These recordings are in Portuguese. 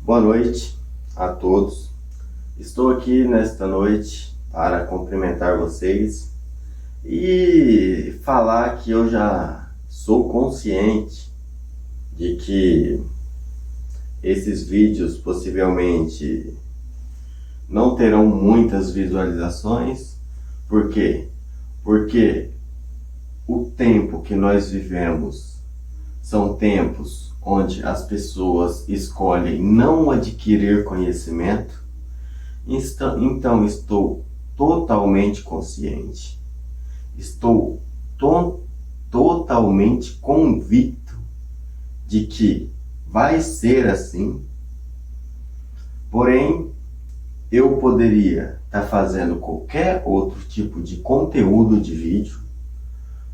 Boa noite a todos. Estou aqui nesta noite para cumprimentar vocês e falar que eu já sou consciente de que esses vídeos possivelmente não terão muitas visualizações. Por quê? Porque o tempo que nós vivemos são tempos onde as pessoas escolhem não adquirir conhecimento. Então estou totalmente consciente, estou totalmente convicto de que vai ser assim. Porém, eu poderia estar fazendo qualquer outro tipo de conteúdo de vídeo,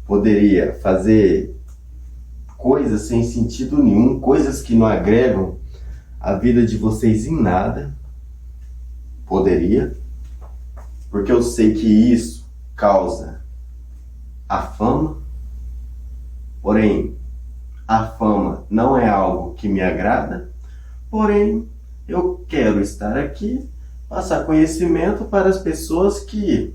poderia fazer coisas sem sentido nenhum, coisas que não agregam a vida de vocês em nada. Poderia, porque eu sei que isso causa a fama, porém a fama não é algo que me agrada. Porém, eu quero estar aqui, passar conhecimento para as pessoas que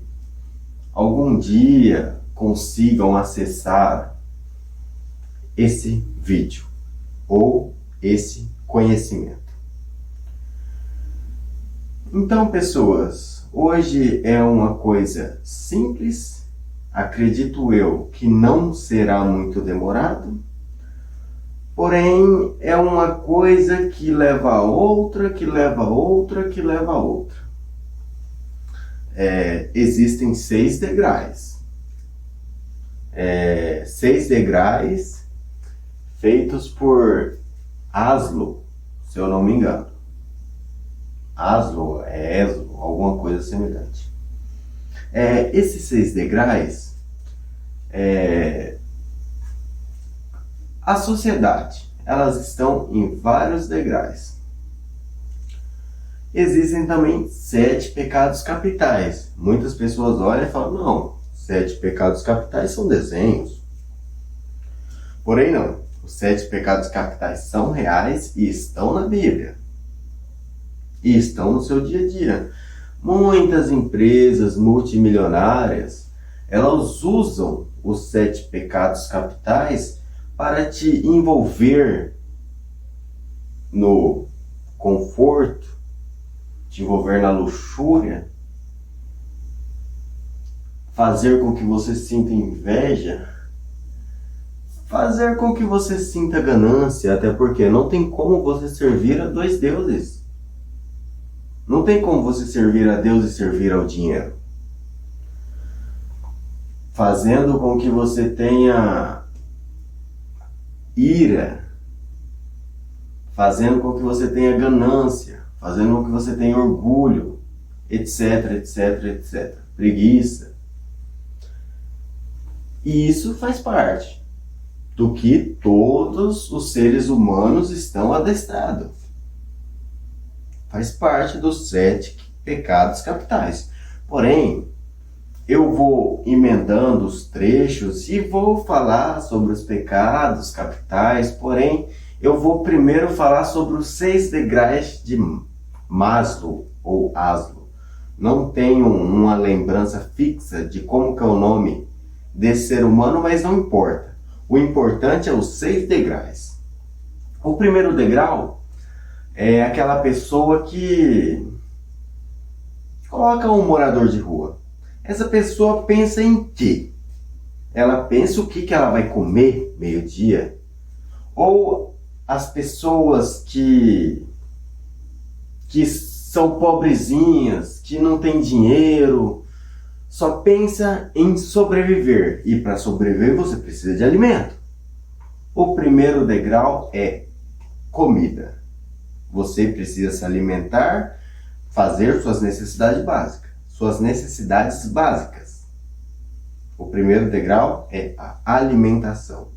algum dia consigam acessar esse vídeo ou esse conhecimento. Então, pessoas, hoje é uma coisa simples, acredito eu que não será muito demorado, porém é uma coisa que leva a outra, que leva a outra, que leva a outra. Existem 6 degraus. 6 degraus feitos por Aslo, se eu não me engano. Aslo, Eslo, alguma coisa semelhante. Esses 6 degraus, a sociedade, elas estão em vários degraus. Existem também 7 pecados capitais. Muitas pessoas olham e falam, não, 7 pecados capitais são desenhos. Porém não, os 7 pecados capitais são reais e estão na Bíblia. E estão no seu dia a dia. Muitas empresas multimilionárias, elas usam os 7 pecados capitais para te envolver no conforto, te envolver na luxúria, fazer com que você sinta inveja, fazer com que você sinta ganância, até porque não tem como você servir a 2 deuses. Não tem como você servir a Deus e servir ao dinheiro. Fazendo com que você tenha ira, fazendo com que você tenha ganância, fazendo com que você tenha orgulho, etc, etc, etc. Preguiça. E isso faz parte do que todos os seres humanos estão adestrados. Faz parte dos 7 pecados capitais. Porém, eu vou emendando os trechos e vou falar sobre os pecados capitais. Porém, eu vou primeiro falar sobre os 6 degraus de Maslow ou Aslo. Não tenho uma lembrança fixa de como que é o nome desse ser humano, mas não importa. O importante é os 6 degraus. O primeiro degrau é aquela pessoa que coloca um morador de rua. Essa pessoa pensa em quê? Ela pensa o que ela vai comer meio-dia? Ou as pessoas que são pobrezinhas, que não têm dinheiro, só pensa em sobreviver. E para sobreviver você precisa de alimento. O primeiro degrau é comida. Você precisa se alimentar, fazer suas necessidades básicas. O primeiro degrau é a alimentação.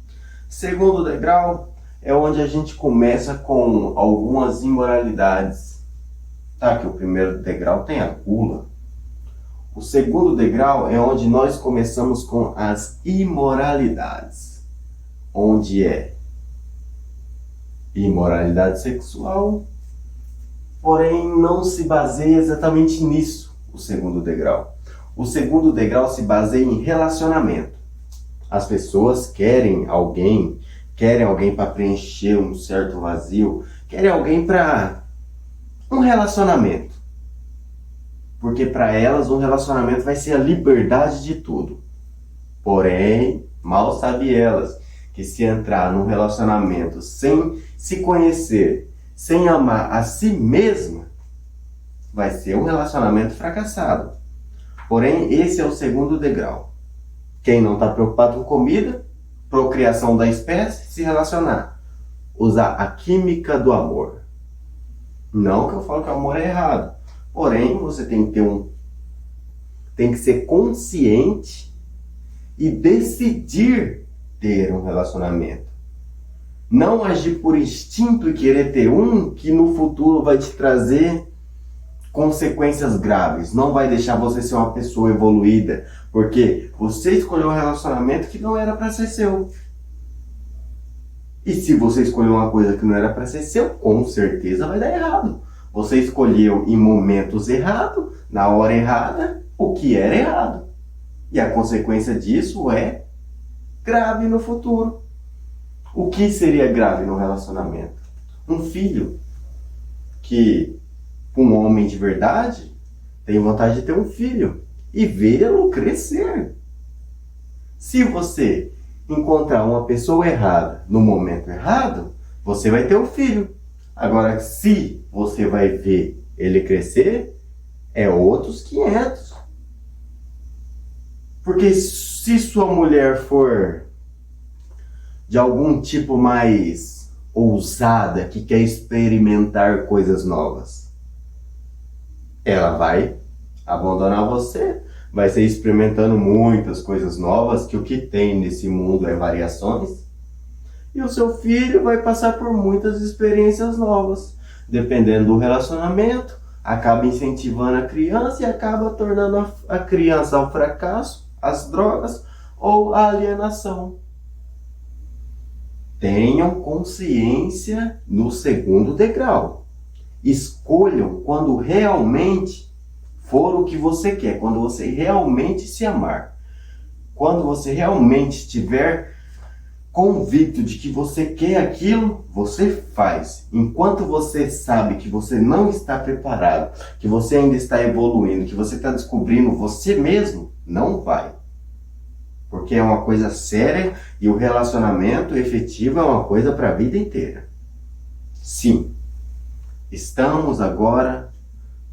Segundo degrau é onde a gente começa com algumas imoralidades. Tá, que o primeiro degrau tem a gula. O segundo degrau é onde nós começamos com as imoralidades, onde é imoralidade sexual, Porém, não se baseia exatamente nisso, o segundo degrau. O segundo degrau se baseia em relacionamento. As pessoas querem alguém para preencher um certo vazio, querem alguém para um relacionamento. Porque para elas um relacionamento vai ser a liberdade de tudo. Porém, mal sabe elas que se entrar num relacionamento sem se conhecer, sem amar a si mesma, vai ser um relacionamento fracassado. Porém, esse é o segundo degrau. Quem não está preocupado com comida, procriação da espécie, se relacionar. Usar a química do amor. Não que eu falo que o amor é errado. Porém, você tem que ser consciente e decidir ter um relacionamento. Não agir por instinto e querer ter um que no futuro vai te trazer consequências graves. Não vai deixar você ser uma pessoa evoluída, porque você escolheu um relacionamento que não era para ser seu. E se você escolheu uma coisa que não era para ser seu, com certeza vai dar errado. Você escolheu em momentos errados, na hora errada, o que era errado. E a consequência disso é grave no futuro. O que seria grave no relacionamento? Um filho que, um homem de verdade, tem vontade de ter um filho e vê-lo crescer. Se você encontrar uma pessoa errada no momento errado, você vai ter um filho. Agora, se você vai ver ele crescer, é outros 500. Porque se sua mulher for de algum tipo mais ousada, que quer experimentar coisas novas, ela vai abandonar você, vai ser experimentando muitas coisas novas, que o que tem nesse mundo é variações, e o seu filho vai passar por muitas experiências novas. Dependendo do relacionamento, acaba incentivando a criança e acaba tornando a criança ao fracasso, às drogas ou à alienação. Tenham consciência no segundo degrau. Escolham quando realmente for o que você quer, quando você realmente se amar. Quando você realmente estiver convicto de que você quer aquilo, você faz. Enquanto você sabe que você não está preparado, que você ainda está evoluindo, que você está descobrindo você mesmo, não vai. Porque é uma coisa séria e o relacionamento efetivo é uma coisa para a vida inteira. Sim, estamos agora,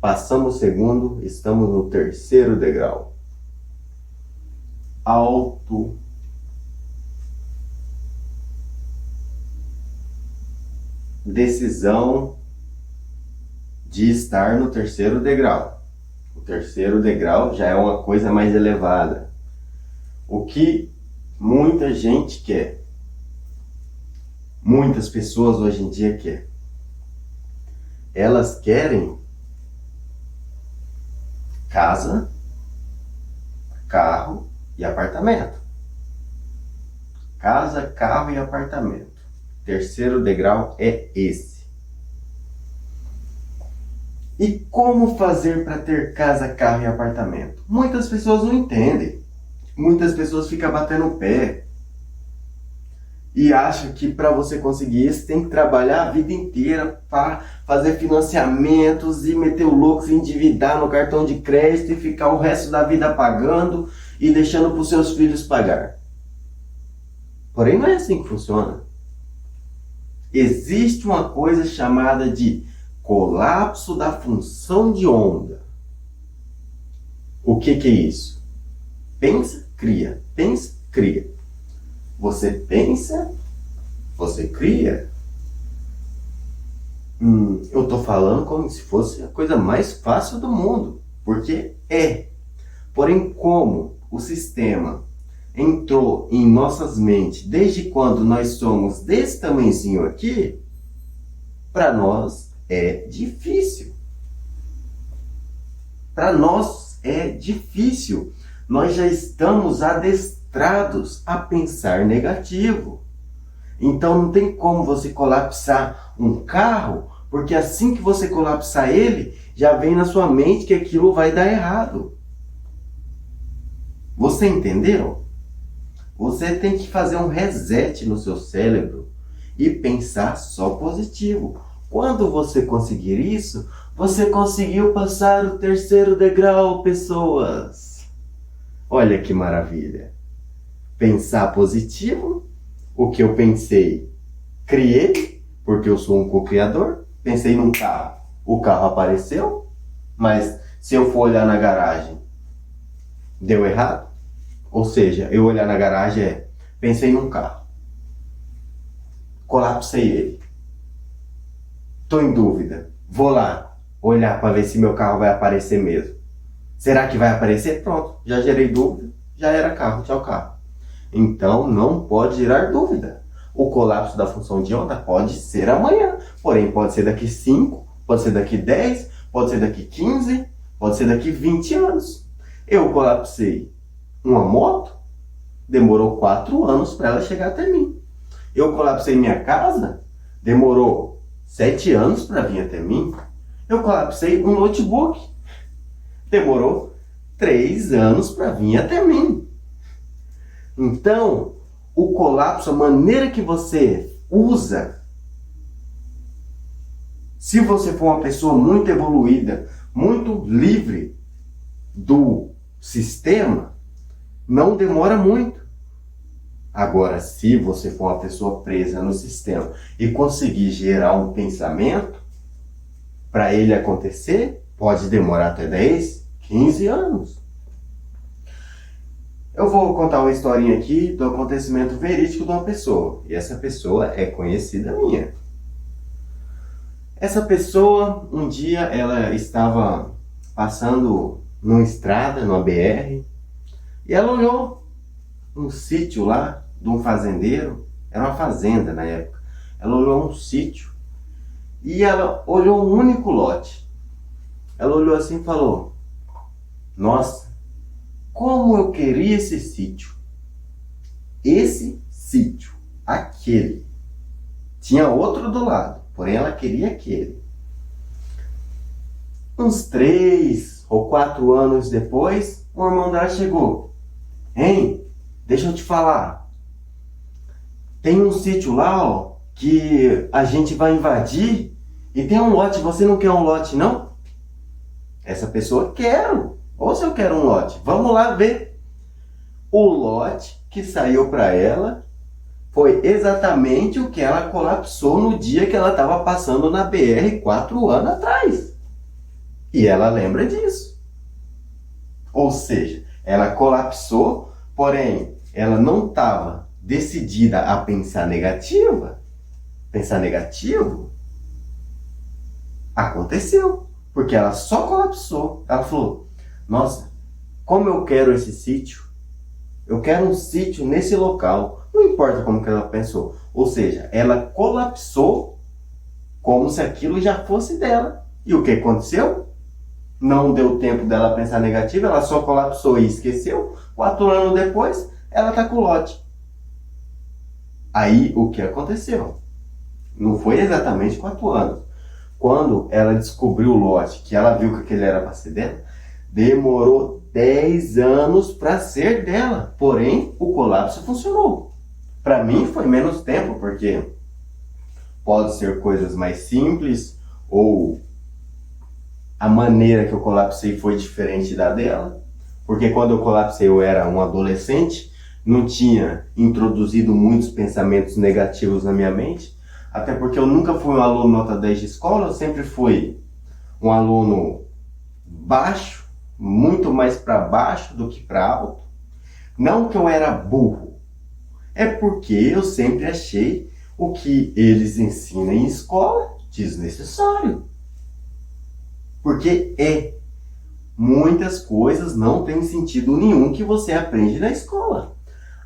passamos o segundo, estamos no terceiro degrau. Decisão de estar no terceiro degrau. O terceiro degrau já é uma coisa mais elevada. O que muita gente quer, muitas pessoas hoje em dia querem, elas querem casa, carro e apartamento. Casa, carro e apartamento. Terceiro degrau é esse. E como fazer para ter casa, carro e apartamento? Muitas pessoas não entendem. Muitas pessoas ficam batendo o pé e acham que para você conseguir isso tem que trabalhar a vida inteira para fazer financiamentos e meter o louco, se endividar no cartão de crédito e ficar o resto da vida pagando e deixando para os seus filhos pagar. Porém, não é assim que funciona. Existe uma coisa chamada de colapso da função de onda. O que é isso? Pensa, cria. Pensa, cria. Você pensa, você cria. Eu estou falando como se fosse a coisa mais fácil do mundo. Porque é. Porém, como o sistema entrou em nossas mentes desde quando nós somos desse tamanhozinho aqui, para nós é difícil. Para nós é difícil. Nós já estamos adestrados a pensar negativo. Então não tem como você colapsar um carro Porque assim que você colapsar ele, já vem na sua mente que aquilo vai dar errado. Você entendeu? Você tem que fazer um reset no seu cérebro e pensar só positivo. Quando você conseguir isso, você conseguiu passar o terceiro degrau, pessoas. Olha que maravilha. Pensar positivo, o que eu pensei, criei, porque eu sou um co-criador. Pensei num carro, o carro apareceu, mas se eu for olhar na garagem, deu errado. Ou seja, eu olhar na garagem pensei num carro, colapsei ele. Estou em dúvida, vou lá olhar para ver se meu carro vai aparecer mesmo. Será que vai aparecer? Pronto, já gerei dúvida, já era carro, tchau carro. Então não pode gerar dúvida. O colapso da função de onda pode ser amanhã, porém pode ser daqui 5, pode ser daqui 10, pode ser daqui 15, pode ser daqui 20 anos. Eu colapsei uma moto, demorou 4 anos para ela chegar até mim. Eu colapsei minha casa, demorou 7 anos para vir até mim. Eu colapsei um notebook, demorou 3 anos para vir até mim. Então, o colapso, a maneira que você usa, se você for uma pessoa muito evoluída, muito livre do sistema, não demora muito. Agora, se você for uma pessoa presa no sistema e conseguir gerar um pensamento para ele acontecer, pode demorar até 10, 15 anos. Eu vou contar uma historinha aqui do acontecimento verídico de uma pessoa. E essa pessoa é conhecida minha. Essa pessoa, um dia, ela estava passando numa estrada, numa BR, e ela olhou um sítio lá de um fazendeiro. Era uma fazenda na época. Ela olhou um sítio e ela olhou um único lote. Ela olhou assim e falou: nossa, como eu queria esse sítio. Esse sítio, aquele. Tinha outro do lado, porém ela queria aquele. Uns 3 ou 4 anos depois, o irmão dela chegou. Hein, deixa eu te falar. Tem um sítio lá, ó, que a gente vai invadir e tem um lote. Você não quer um lote, não? Essa pessoa, quero. Ou se eu quero um lote, vamos lá ver. O lote que saiu para ela foi exatamente o que ela colapsou no dia que ela estava passando na BR 4 anos atrás. E ela lembra disso. Ou seja, ela colapsou, porém ela não estava decidida a pensar negativa. Pensar negativo aconteceu, porque ela só colapsou. Ela falou: nossa, como eu quero esse sítio. Eu quero um sítio nesse local. Não importa como que ela pensou. Ou seja, ela colapsou como se aquilo já fosse dela. E o que aconteceu? Não deu tempo dela pensar negativo, ela só colapsou e esqueceu. 4 anos depois, ela está com o lote. Aí, o que aconteceu? Não foi exatamente 4 anos. Quando ela descobriu o lote, que ela viu que aquele era para ser dela, demorou 10 anos para ser dela. Porém, o colapso funcionou. Para mim foi menos tempo, porque pode ser coisas mais simples, ou a maneira que eu colapsei foi diferente da dela. Porque quando eu colapsei eu era um adolescente, não tinha introduzido muitos pensamentos negativos na minha mente. Até porque eu nunca fui um aluno nota 10 de escola, eu sempre fui um aluno baixo, muito mais para baixo do que para alto. Não que eu era burro, é porque eu sempre achei o que eles ensinam em escola desnecessário. Porque muitas coisas não têm sentido nenhum que você aprende na escola.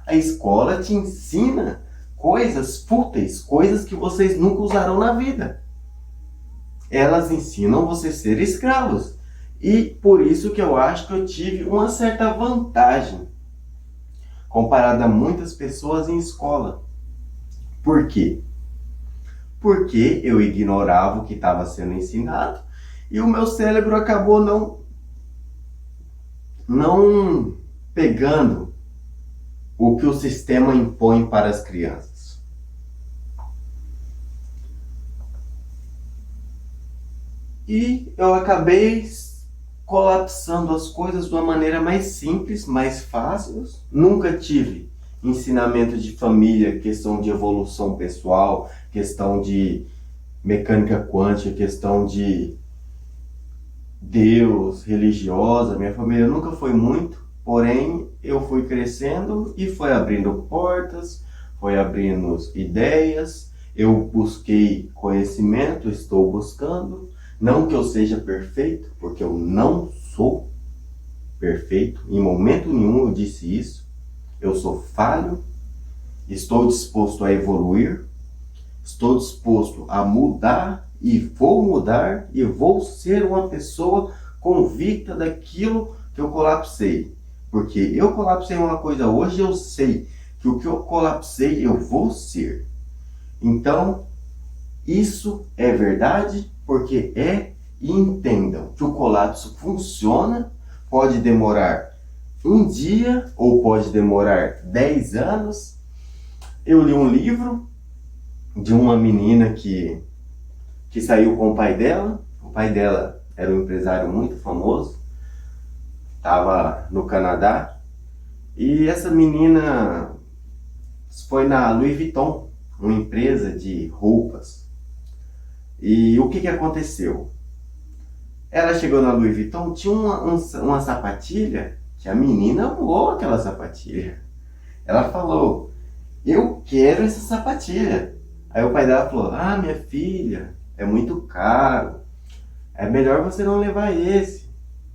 A escola te ensina coisas fúteis, coisas que vocês nunca usarão na vida. Elas ensinam você a ser escravos. E por isso que eu acho que eu tive uma certa vantagem comparada a muitas pessoas em escola. Por quê? porque eu ignorava o que estava sendo ensinado e o meu cérebro acabou não pegando o que o sistema impõe para as crianças. E eu acabei colapsando as coisas de uma maneira mais simples, mais fácil. Nunca tive ensinamento de família, questão de evolução pessoal, questão de mecânica quântica, questão de Deus, religiosa. Minha família nunca foi muito, porém eu fui crescendo e foi abrindo portas, foi abrindo ideias. Eu busquei conhecimento, estou buscando. Não que eu seja perfeito, porque eu não sou perfeito. Em momento nenhum eu disse isso. Eu sou falho. Estou disposto a evoluir. Estou disposto a mudar e vou ser uma pessoa convicta daquilo que eu colapsei. Porque eu colapsei uma coisa hoje, eu sei que o que eu colapsei eu vou ser. Então, isso é verdade, porque e entendam que o colapso funciona, pode demorar um dia ou pode demorar 10 anos. Eu li um livro de uma menina que saiu com o pai dela. O pai dela era um empresário muito famoso, estava no Canadá, e essa menina foi na Louis Vuitton, uma empresa de roupas. E o que aconteceu? Ela chegou na Louis Vuitton, tinha uma sapatilha que a menina amou aquela sapatilha. Ela falou, eu quero essa sapatilha. Aí o pai dela falou, minha filha, é muito caro. É melhor você não levar esse.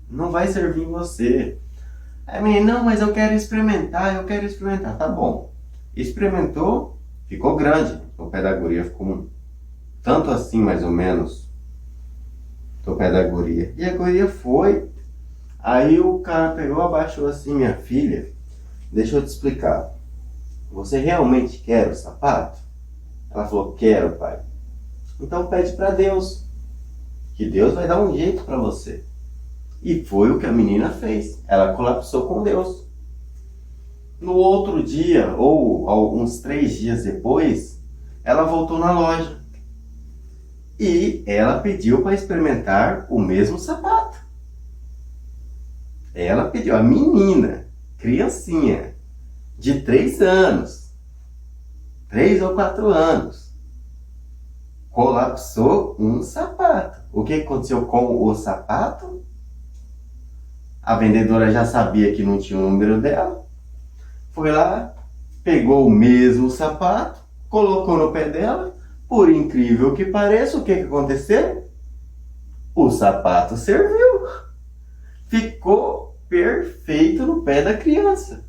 Não vai servir em você. Aí a menina, não, mas eu quero experimentar. Tá bom. Experimentou, ficou grande. O pé da guria ficou tanto assim, mais ou menos, do pé da guria. E a guria foi. Aí o cara pegou, abaixou assim, minha filha, deixa eu te explicar. Você realmente quer o sapato? Ela falou, quero, pai. Então pede para Deus, que Deus vai dar um jeito para você. E foi o que a menina fez. Ela colapsou com Deus. No outro dia, ou alguns 3 dias depois, ela voltou na loja. E ela pediu para experimentar o mesmo sapato. Ela pediu, a menina, criancinha, de 3 anos, 3 ou 4 anos, colapsou um sapato. O que aconteceu com o sapato? A vendedora já sabia que não tinha o número dela. Foi lá, pegou o mesmo sapato, colocou no pé dela. Por incrível que pareça, o que aconteceu? O sapato serviu. Ficou perfeito no pé da criança.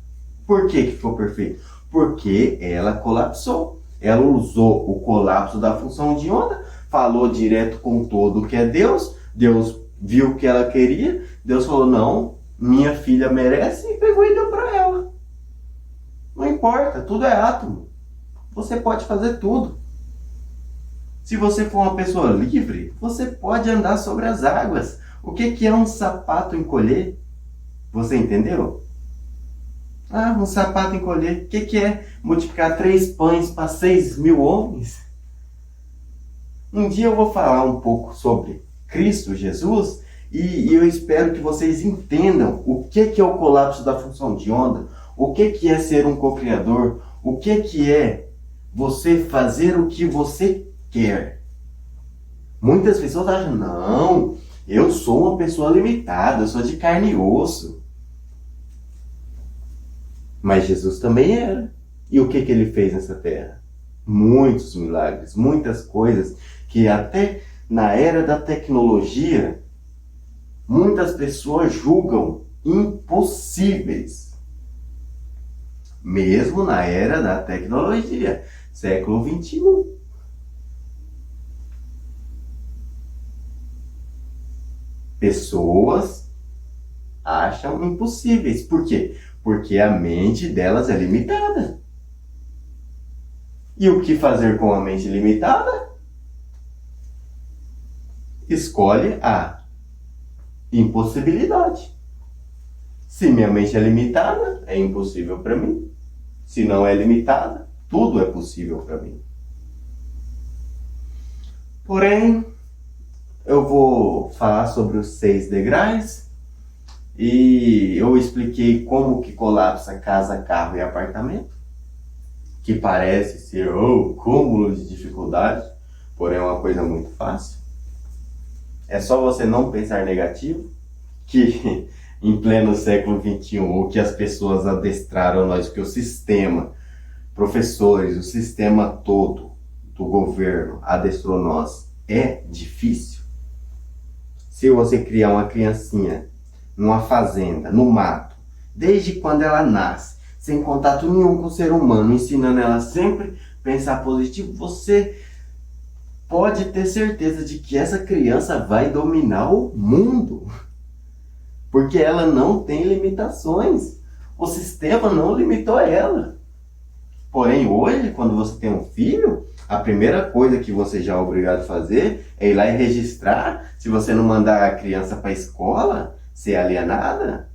Por que ficou perfeito? Porque ela colapsou. Ela usou o colapso da função de onda, falou direto com todo o que é Deus. Deus viu o que ela queria. Deus falou, não, minha filha merece, e pegou e deu para ela. Não importa, tudo é átomo. Você pode fazer tudo. Se você for uma pessoa livre, você pode andar sobre as águas. O que é um sapato encolher? Você entendeu? Um sapato encolher. O que é multiplicar 3 pães para 6.000 homens? Um dia eu vou falar um pouco sobre Cristo Jesus e eu espero que vocês entendam o que é o colapso da função de onda, o que é ser um co-criador, o que é você fazer o que você quer. Muitas pessoas acham, não, eu sou uma pessoa limitada, eu sou de carne e osso. Mas Jesus também era. E o que ele fez nessa terra? Muitos milagres, muitas coisas que até na era da tecnologia, muitas pessoas julgam impossíveis. Mesmo na era da tecnologia, século 21. Pessoas acham impossíveis. Por quê? Porque a mente delas é limitada. E o que fazer com a mente limitada? escolhe a impossibilidade. Se minha mente é limitada, é impossível para mim. Se não é limitada, tudo é possível para mim. Porém, eu vou falar sobre os 6 degraus e eu expliquei como que colapsa casa, carro e apartamento, que parece ser cúmulo de dificuldade, porém é uma coisa muito fácil. É só você não pensar negativo, que em pleno século XXI, o que as pessoas adestraram nós, que o sistema, professores, o sistema todo do governo adestrou nós, é difícil. Se você criar uma criancinha numa fazenda, no mato, desde quando ela nasce, sem contato nenhum com o ser humano, ensinando ela sempre a pensar positivo, você pode ter certeza de que essa criança vai dominar o mundo. Porque ela não tem limitações. O sistema não limitou ela. Porém, hoje, quando você tem um filho, a primeira coisa que você já é obrigado a fazer é ir lá e registrar. Se você não mandar a criança para a escola, ser alienada,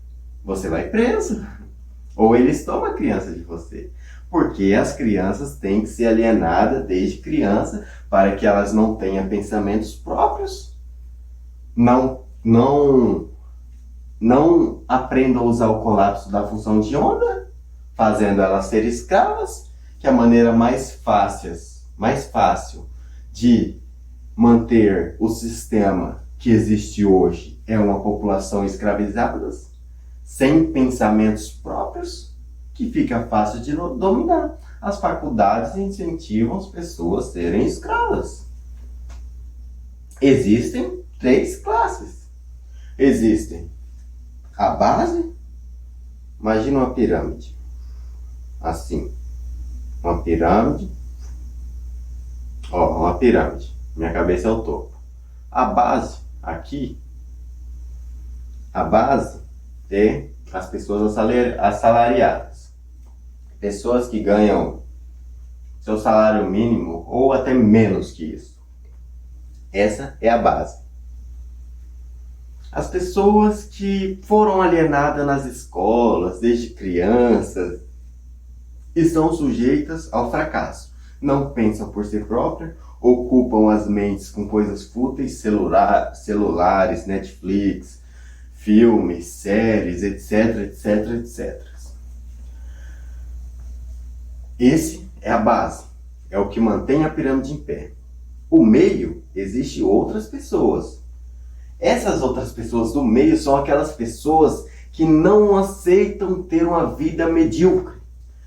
você vai preso. Ou eles tomam a criança de você. Porque as crianças têm que ser alienadas desde criança para que elas não tenham pensamentos próprios. Não aprendam a usar o colapso da função de onda, fazendo elas ser escravas, que é a maneira mais fácil de manter o sistema que existe hoje é uma população escravizada, sem pensamentos próprios, que fica fácil de dominar. As faculdades incentivam as pessoas a serem escravas. Existem 3 classes. Existem a base, imagina uma pirâmide, assim, uma pirâmide, uma pirâmide, minha cabeça é o topo. A base, aqui, a base é as pessoas assalariadas, pessoas que ganham seu salário mínimo ou até menos que isso. Essa é a base. As pessoas que foram alienadas nas escolas desde crianças e são sujeitas ao fracasso. Não pensam por si próprias, ocupam as mentes com coisas fúteis, celulares, Netflix, filmes, séries, etc. Esse é a base, é o que mantém a pirâmide em pé. O meio, existe outras pessoas. Essas outras pessoas do meio são aquelas pessoas que não aceitam ter uma vida medíocre.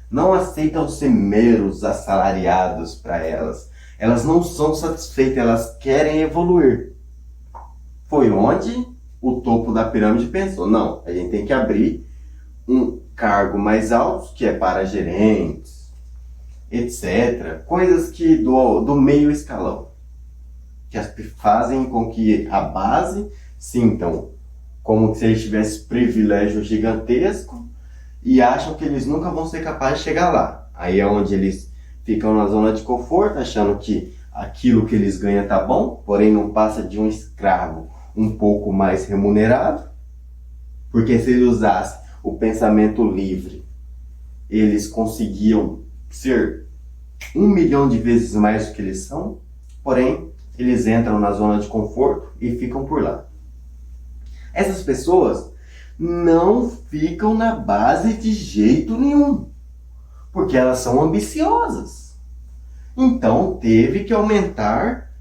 Não aceitam ser meros assalariados para elas. Elas não são satisfeitas, elas querem evoluir. Foi onde o topo da pirâmide pensou, não, a gente tem que abrir um cargo mais alto, que é para gerentes, etc. Coisas que do meio escalão, que fazem com que a base sintam como se eles tivessem privilégio gigantesco e acham que eles nunca vão ser capazes de chegar lá. Aí é onde eles ficam na zona de conforto, achando que aquilo que eles ganham tá bom, porém não passa de um escravo um pouco mais remunerado, porque se eles usassem o pensamento livre, eles conseguiam ser 1 milhão de vezes mais do que eles são, porém eles entram na zona de conforto e ficam por lá. Essas pessoas não ficam na base de jeito nenhum, porque elas são ambiciosas. Então teve que aumentar,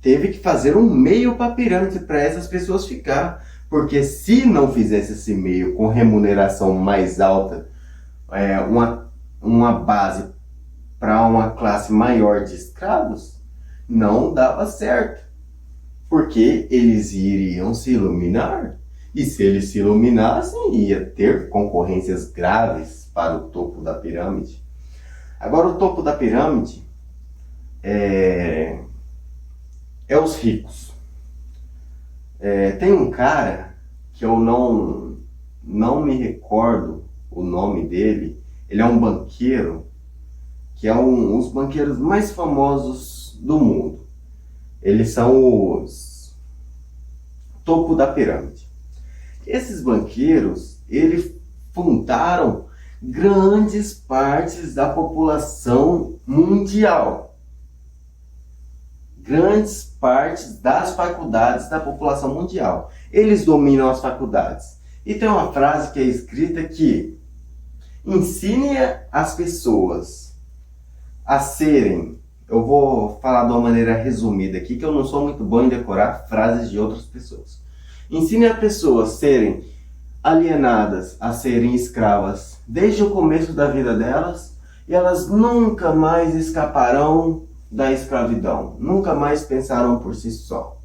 teve que fazer um meio para a pirâmide para essas pessoas ficar, porque se não fizesse esse meio com remuneração mais alta, uma base para uma classe maior de escravos, não dava certo, porque eles iriam se iluminar, e se eles se iluminassem, ia ter concorrências graves para o topo da pirâmide. Agora o topo da pirâmide é os ricos. Tem um cara que eu não me recordo o nome dele, ele é um banqueiro, que é um dos banqueiros mais famosos do mundo. Eles são topo da pirâmide. Esses banqueiros, eles fundaram grandes partes da população mundial. Grandes partes das faculdades da população mundial. Eles dominam as faculdades. E tem uma frase que é escrita que ensine as pessoas a serem... Eu vou falar de uma maneira resumida aqui, que eu não sou muito bom em decorar frases de outras pessoas. Ensine as pessoas a serem alienadas, a serem escravas desde o começo da vida delas, e elas nunca mais escaparão da escravidão, nunca mais pensarão por si só.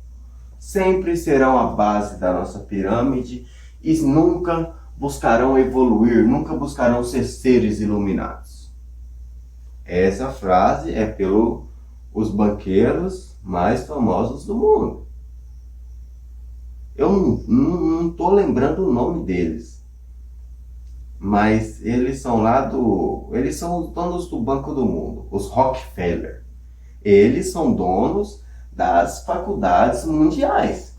Sempre serão a base da nossa pirâmide e nunca buscarão evoluir, nunca buscarão ser seres iluminados. Essa frase é pelos banqueiros mais famosos do mundo. Eu não estou lembrando o nome deles, mas eles são eles são os donos do Banco do Mundo, os Rockefeller. Eles são donos das faculdades mundiais,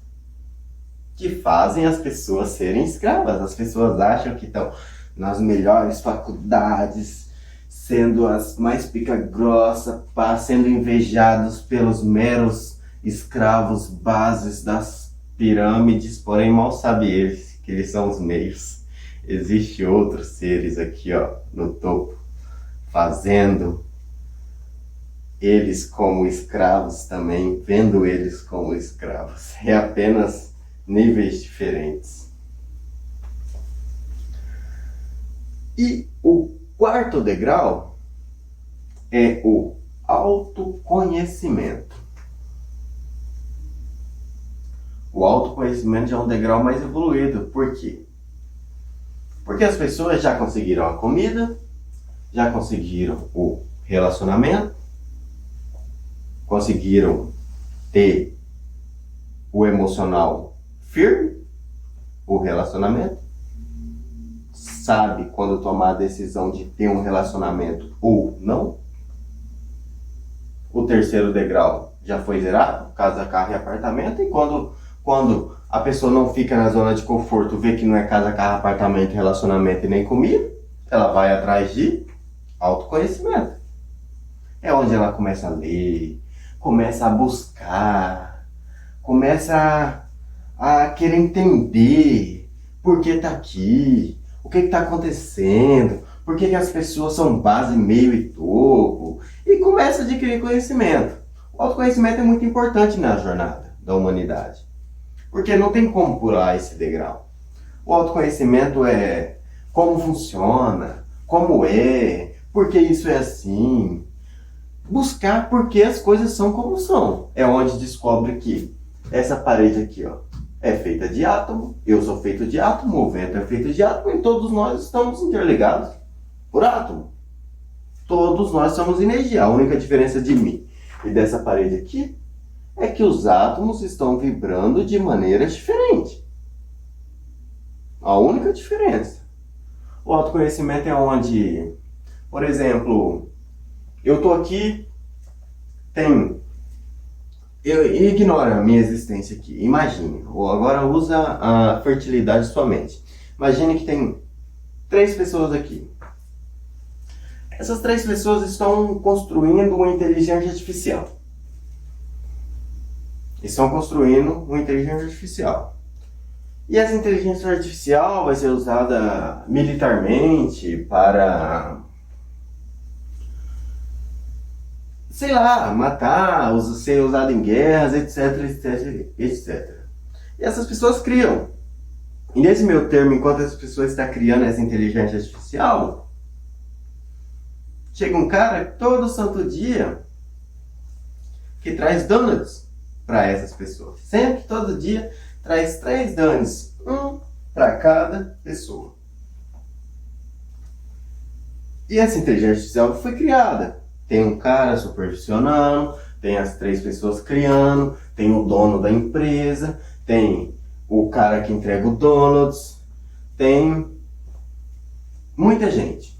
que fazem as pessoas serem escravas. As pessoas acham que estão nas melhores faculdades, sendo as mais pica-grossa, sendo invejados pelos meros escravos bases das pirâmides, porém mal sabem eles que eles são os meios. Existem outros seres aqui, ó, no topo, fazendo eles como escravos também, vendo eles como escravos. É apenas níveis diferentes. E o quarto degrau é o autoconhecimento. O autoconhecimento já é um degrau mais evoluído. Por quê? Porque as pessoas já conseguiram a comida, já conseguiram o relacionamento, conseguiram ter o emocional firme, o relacionamento, sabe quando tomar a decisão de ter um relacionamento ou não. O terceiro degrau já foi zerado, casa, carro e apartamento, e quando a pessoa não fica na zona de conforto, vê que não é casa, carro, apartamento, relacionamento e nem comida, ela vai atrás de autoconhecimento. É onde ela começa a ler, começa a buscar, começa a querer entender por que está aqui, o que está acontecendo, por que as pessoas são base, meio e topo, e começa a adquirir conhecimento. O autoconhecimento é muito importante na jornada da humanidade, porque não tem como pular esse degrau. O autoconhecimento é como funciona, como é, por que isso é assim. Buscar por que as coisas são como são. É onde descobre que essa parede aqui, ó, é feita de átomo, eu sou feito de átomo, o vento é feito de átomo e todos nós estamos interligados por átomo. Todos nós somos energia. A única diferença de mim e dessa parede aqui é que os átomos estão vibrando de maneira diferente. A única diferença. O autoconhecimento é onde, por exemplo, eu estou aqui, ignora a minha existência aqui. Imagine, ou agora usa a fertilidade de sua mente. Imagine que tem 3 pessoas aqui. Essas 3 pessoas estão construindo uma inteligência artificial. Estão construindo uma inteligência artificial. E essa inteligência artificial vai ser usada militarmente para, sei lá, matar, ser usada em guerras, etc, etc, etc. E essas pessoas criam. E nesse meio termo, enquanto essa pessoa está criando essa inteligência artificial, chega um cara todo santo dia que traz donuts para essas pessoas. Sempre, todo dia, traz 3 donuts, um para cada pessoa. E essa inteligência artificial foi criada. Tem um cara supervisionando, tem as 3 pessoas criando, tem o dono da empresa, tem o cara que entrega o donuts, tem muita gente.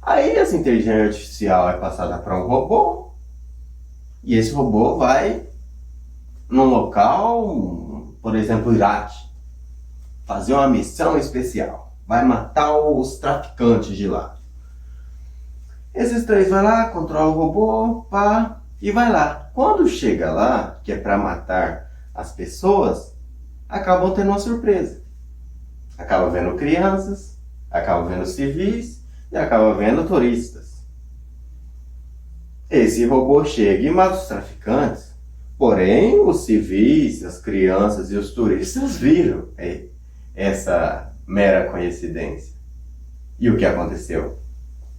Aí essa inteligência artificial é passada para um robô, e esse robô vai num local por exemplo, o Iraque, fazer uma missão especial, vai matar os traficantes de lá. Esses três vai lá, controla o robô, pá, e vai lá. Quando chega lá, que é para matar as pessoas, acabam tendo uma surpresa. Acaba vendo crianças, acaba vendo civis e acaba vendo turistas. Esse robô chega e mata os traficantes, porém os civis, as crianças e os turistas viram essa mera coincidência. E o que aconteceu?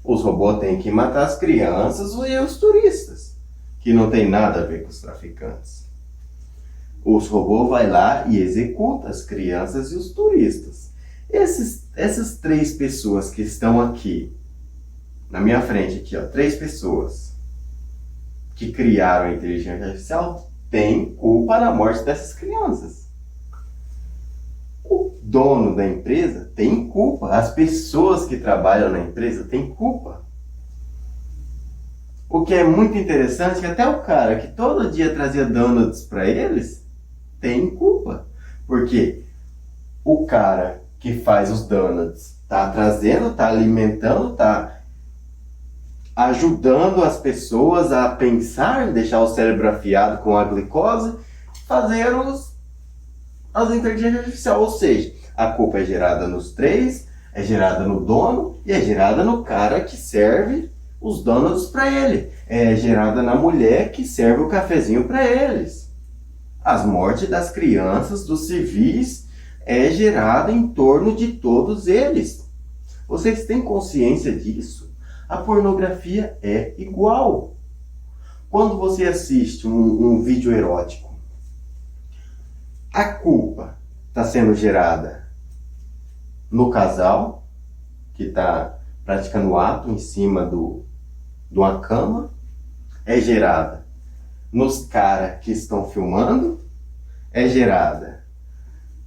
Os robôs têm que matar as crianças e os turistas, que não tem nada a ver com os traficantes. Os robôs vai lá e executa as crianças e os turistas. Essas três pessoas que estão aqui, na minha frente aqui, ó, três pessoas que criaram a inteligência artificial, têm culpa na morte dessas crianças. O dono da empresa tem culpa. As pessoas que trabalham na empresa têm culpa. O que é muito interessante é que até o cara que todo dia trazia donuts para eles tem culpa. Porque o cara que faz os donuts está trazendo, está alimentando, está ajudando as pessoas a pensar, deixar o cérebro afiado com a glicose, fazer as inteligências artificiais. Ou seja, a culpa é gerada nos três, é gerada no dono e é gerada no cara que serve os donuts para ele. É gerada na mulher que serve o cafezinho para eles. As mortes das crianças, dos civis, é gerada em torno de todos eles. Vocês têm consciência disso? A pornografia é igual. Quando você assiste um vídeo erótico, a culpa está sendo gerada no casal, que está praticando o ato em cima de uma cama, é gerada nos caras que estão filmando, é gerada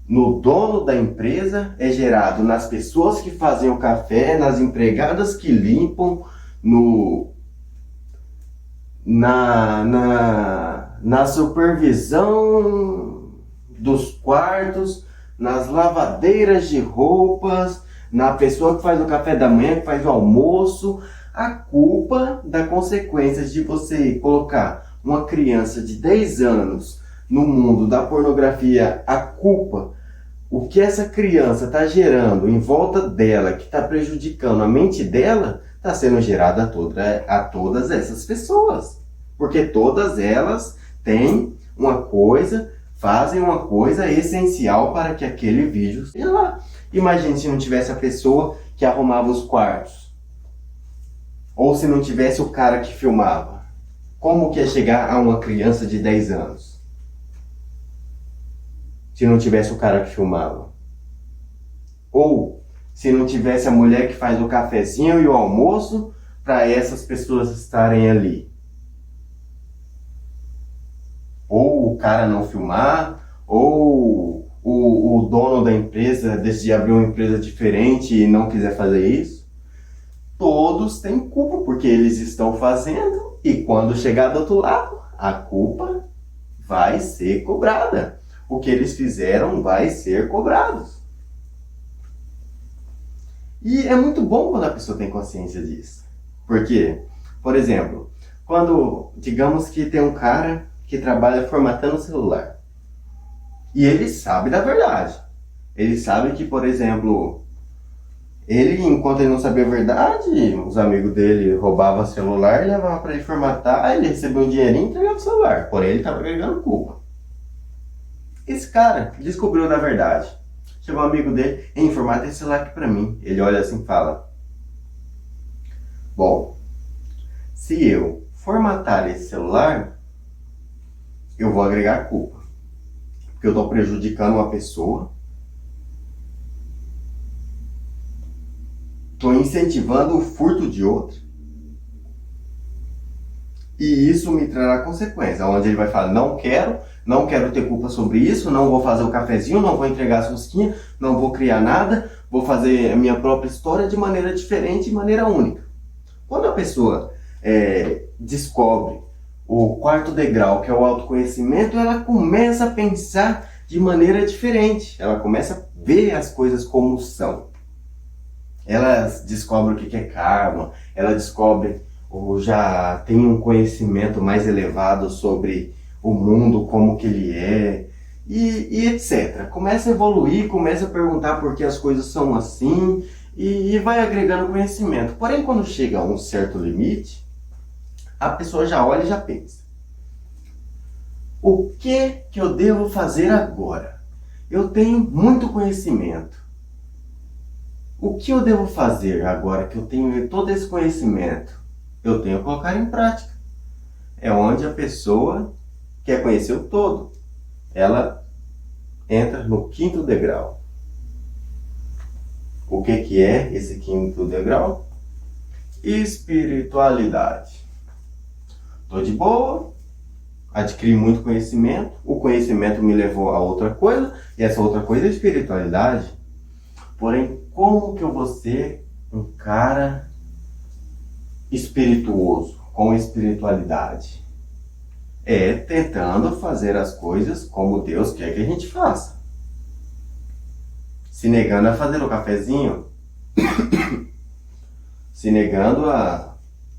no dono da empresa, é gerado nas pessoas que fazem o café, nas empregadas que limpam, na supervisão dos quartos, nas lavadeiras de roupas, na pessoa que faz o café da manhã, que faz o almoço. A culpa da consequência de você colocar uma criança de 10 anos no mundo da pornografia, a culpa, o que essa criança está gerando em volta dela, que está prejudicando a mente dela, está sendo gerada a todas essas pessoas. Porque todas elas têm uma coisa, fazem uma coisa essencial para que aquele vídeo esteja lá. Imagine se não tivesse a pessoa que arrumava os quartos. Ou se não tivesse o cara que filmava. Como que ia chegar a uma criança de 10 anos? Se não tivesse o cara que filmava. Ou se não tivesse a mulher que faz o cafezinho e o almoço para essas pessoas estarem ali. Ou o cara não filmar, ou o dono da empresa decidir abrir uma empresa diferente e não quiser fazer isso. Todos têm culpa porque eles estão fazendo, e quando chegar do outro lado, a culpa vai ser cobrada. O que eles fizeram vai ser cobrado. E é muito bom quando a pessoa tem consciência disso. Porque, por exemplo, quando, digamos que tem um cara que trabalha formatando o celular. E ele sabe da verdade. Ele sabe que, por exemplo, ele, enquanto ele não sabia a verdade, os amigos dele roubavam o celular, levavam para ele formatar, ele recebeu um dinheirinho e entregava o celular. Porém, ele estava ganhando culpa. Esse cara descobriu da verdade. Chegou um amigo dele, formata esse celular aqui para mim. Ele olha assim e fala: bom, se eu formatar esse celular, eu vou agregar culpa. Porque eu estou prejudicando uma pessoa. Estou incentivando o furto de outra. E isso me trará consequência. Onde ele vai falar: não quero ter culpa sobre isso, não vou fazer o cafezinho, não vou entregar as rosquinhas, não vou criar nada, vou fazer a minha própria história de maneira diferente, de maneira única. Quando a pessoa descobre o quarto degrau, que é o autoconhecimento, ela começa a pensar de maneira diferente. Ela começa a ver as coisas como são. Ela descobre o que é karma, ela descobre ou já tem um conhecimento mais elevado sobre o mundo, como que ele é, e etc. Começa a evoluir, começa a perguntar por que as coisas são assim, e vai agregando conhecimento. Porém, quando chega a um certo limite, a pessoa já olha e já pensa: o que eu devo fazer agora? Eu tenho muito conhecimento. O que eu devo fazer agora que eu tenho todo esse conhecimento? Eu tenho que colocar em prática. É onde a pessoa quer conhecer o todo. Ela entra no quinto degrau. O que é esse quinto degrau? Espiritualidade. Estou de boa, adquiri muito conhecimento, o conhecimento me levou a outra coisa, e essa outra coisa é a espiritualidade. Porém, como que eu vou ser um cara espirituoso, com espiritualidade? É tentando fazer as coisas como Deus quer que a gente faça. Se negando a fazer o cafezinho, se negando a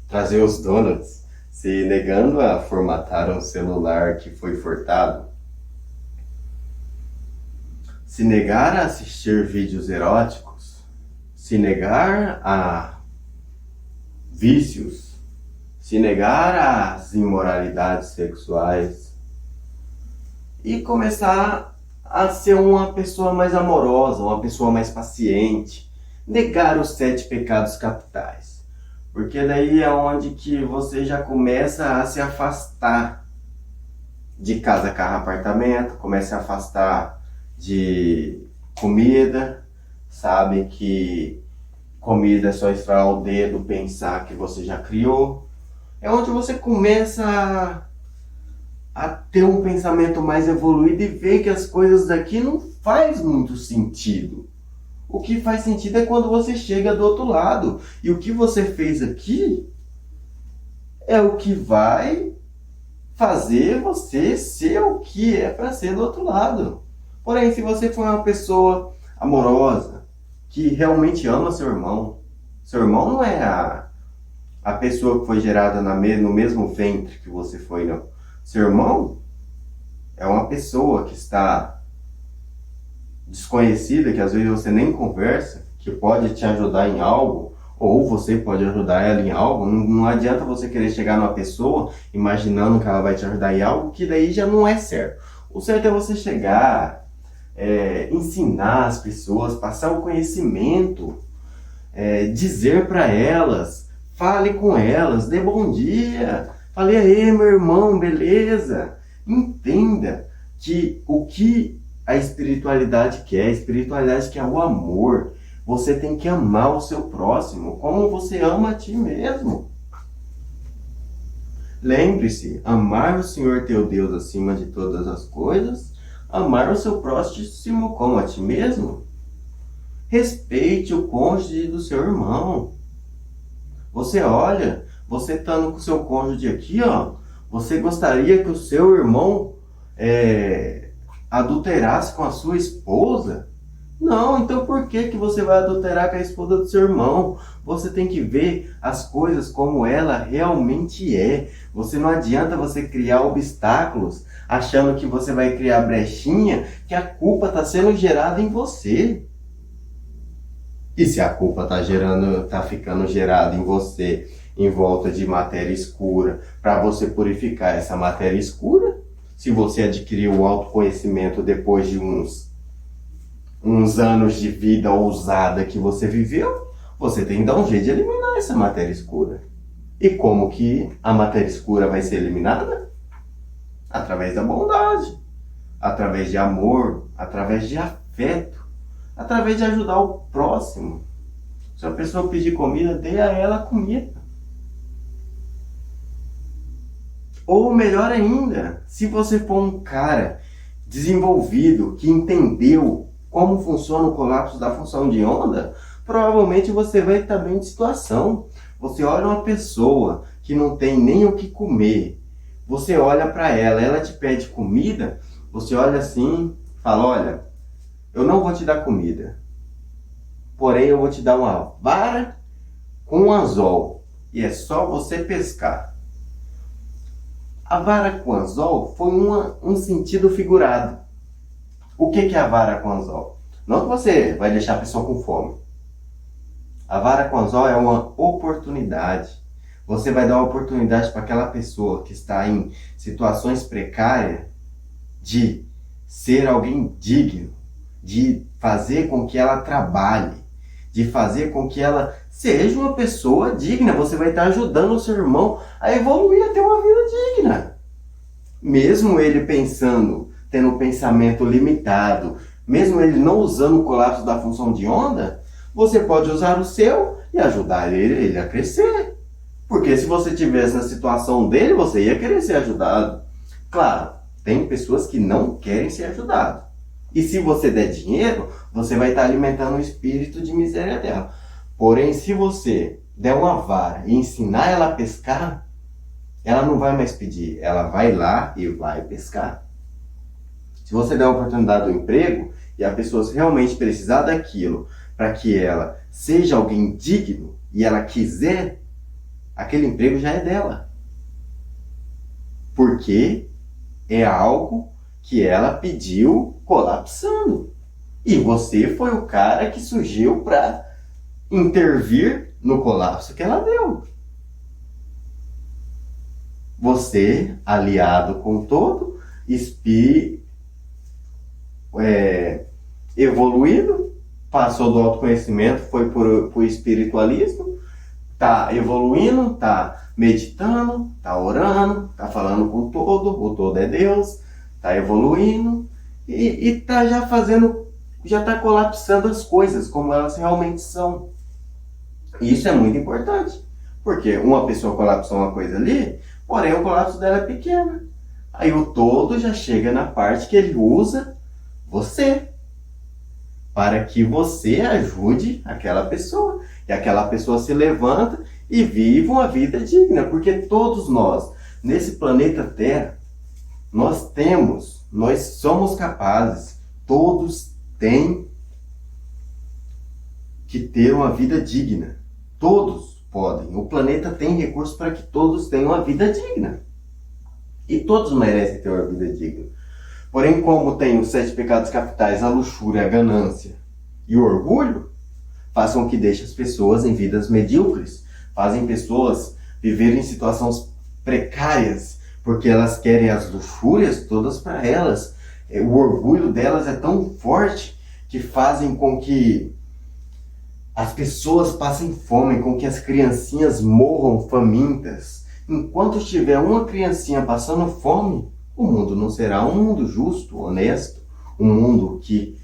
trazer os donuts, se negando a formatar um celular que foi furtado, se negar a assistir vídeos eróticos, se negar a vícios, se negar às imoralidades sexuais e começar a ser uma pessoa mais amorosa, uma pessoa mais paciente, negar os 7 pecados capitais. Porque daí é onde que você já começa a se afastar de casa, carro, apartamento, começa a afastar de comida, sabe que comida é só estralar o dedo, pensar que você já criou. É onde você começa a ter um pensamento mais evoluído e ver que as coisas daqui não faz muito sentido. O que faz sentido é quando você chega do outro lado. E o que você fez aqui é o que vai fazer você ser o que é para ser do outro lado. Porém, se você for uma pessoa amorosa, que realmente ama seu irmão não é a pessoa que foi gerada no mesmo ventre que você foi, não. Seu irmão é uma pessoa que está desconhecida, que às vezes você nem conversa, que pode te ajudar em algo, ou você pode ajudar ela em algo. Não adianta você querer chegar numa pessoa imaginando que ela vai te ajudar em algo, que daí já não é certo. O certo é você chegar, ensinar as pessoas, passar o conhecimento, dizer para elas, fale com elas, dê bom dia, fale aí meu irmão, beleza? Entenda que o que a espiritualidade quer o amor. Você tem que amar o seu próximo como você ama a ti mesmo. Lembre-se, amar o Senhor teu Deus acima de todas as coisas, amar o seu próximo como a ti mesmo. Respeite o cônjuge do seu irmão. Você olha, você estando com o seu cônjuge aqui, ó, você gostaria que o seu irmão adulterasse com a sua esposa? Não, então por que você vai adulterar com a esposa do seu irmão? Você tem que ver as coisas como ela realmente é. Não adianta você criar obstáculos achando que você vai criar brechinha, que a culpa está sendo gerada em você. E se a culpa está ficando gerada em você, em volta de matéria escura, para você purificar essa matéria escura, se você adquiriu o autoconhecimento depois de uns anos de vida ousada que você viveu, você tem que dar um jeito de eliminar essa matéria escura. E como que a matéria escura vai ser eliminada? Através da bondade, através de amor, através de afeto, através de ajudar o próximo. Se a pessoa pedir comida, dê a ela comida. Ou melhor ainda, se você for um cara desenvolvido, que entendeu como funciona o colapso da função de onda, provavelmente você vai estar bem de situação. Você olha uma pessoa que não tem nem o que comer, você olha para ela, ela te pede comida, você olha assim, Fala, olha, eu não vou te dar comida, porém eu vou te dar uma vara com um anzol e é só você pescar. A vara com anzol foi um sentido figurado. O que é a vara com anzol? Não que você vai deixar a pessoa com fome. A vara com anzol é uma oportunidade. Você vai dar uma oportunidade para aquela pessoa que está em situações precárias de ser alguém digno, de fazer com que ela trabalhe, de fazer com que ela seja uma pessoa digna. Você vai estar ajudando o seu irmão a evoluir, a ter uma vida digna. Mesmo ele pensando, tendo um pensamento limitado, mesmo ele não usando o colapso da função de onda, você pode usar o seu e ajudar ele a crescer. Porque se você estivesse na situação dele, você ia querer ser ajudado. Claro, tem pessoas que não querem ser ajudadas. E se você der dinheiro, você vai estar alimentando o espírito de miséria dela. Porém, se você der uma vara e ensinar ela a pescar, ela não vai mais pedir, ela vai lá e vai pescar. Se você der a oportunidade do emprego e a pessoa realmente precisar daquilo para que ela seja alguém digno e ela quiser, aquele emprego já é dela. Porque é algo que ela pediu colapsando. E você foi o cara que surgiu para intervir no colapso que ela deu. Você, aliado com todo, evoluído, passou do autoconhecimento, foi para o espiritualismo, tá evoluindo, tá meditando, tá orando, tá falando com o todo é Deus, tá evoluindo e tá já fazendo, já tá colapsando as coisas como elas realmente são. Isso é muito importante, porque uma pessoa colapsou uma coisa ali, porém o colapso dela é pequeno. Aí o todo já chega na parte que ele usa você, para que você ajude aquela pessoa. E aquela pessoa se levanta e vive uma vida digna. Porque todos nós, nesse planeta Terra, nós somos capazes, todos têm que ter uma vida digna. Todos podem. O planeta tem recursos para que todos tenham uma vida digna. E todos merecem ter uma vida digna. Porém, como tem os 7 pecados capitais, a luxúria, a ganância e o orgulho, façam que deixe as pessoas em vidas medíocres, fazem pessoas viverem em situações precárias, porque elas querem as luxúrias todas para elas. O orgulho delas é tão forte que fazem com que as pessoas passem fome, com que as criancinhas morram famintas. Enquanto tiver uma criancinha passando fome, o mundo não será um mundo justo, honesto, um mundo que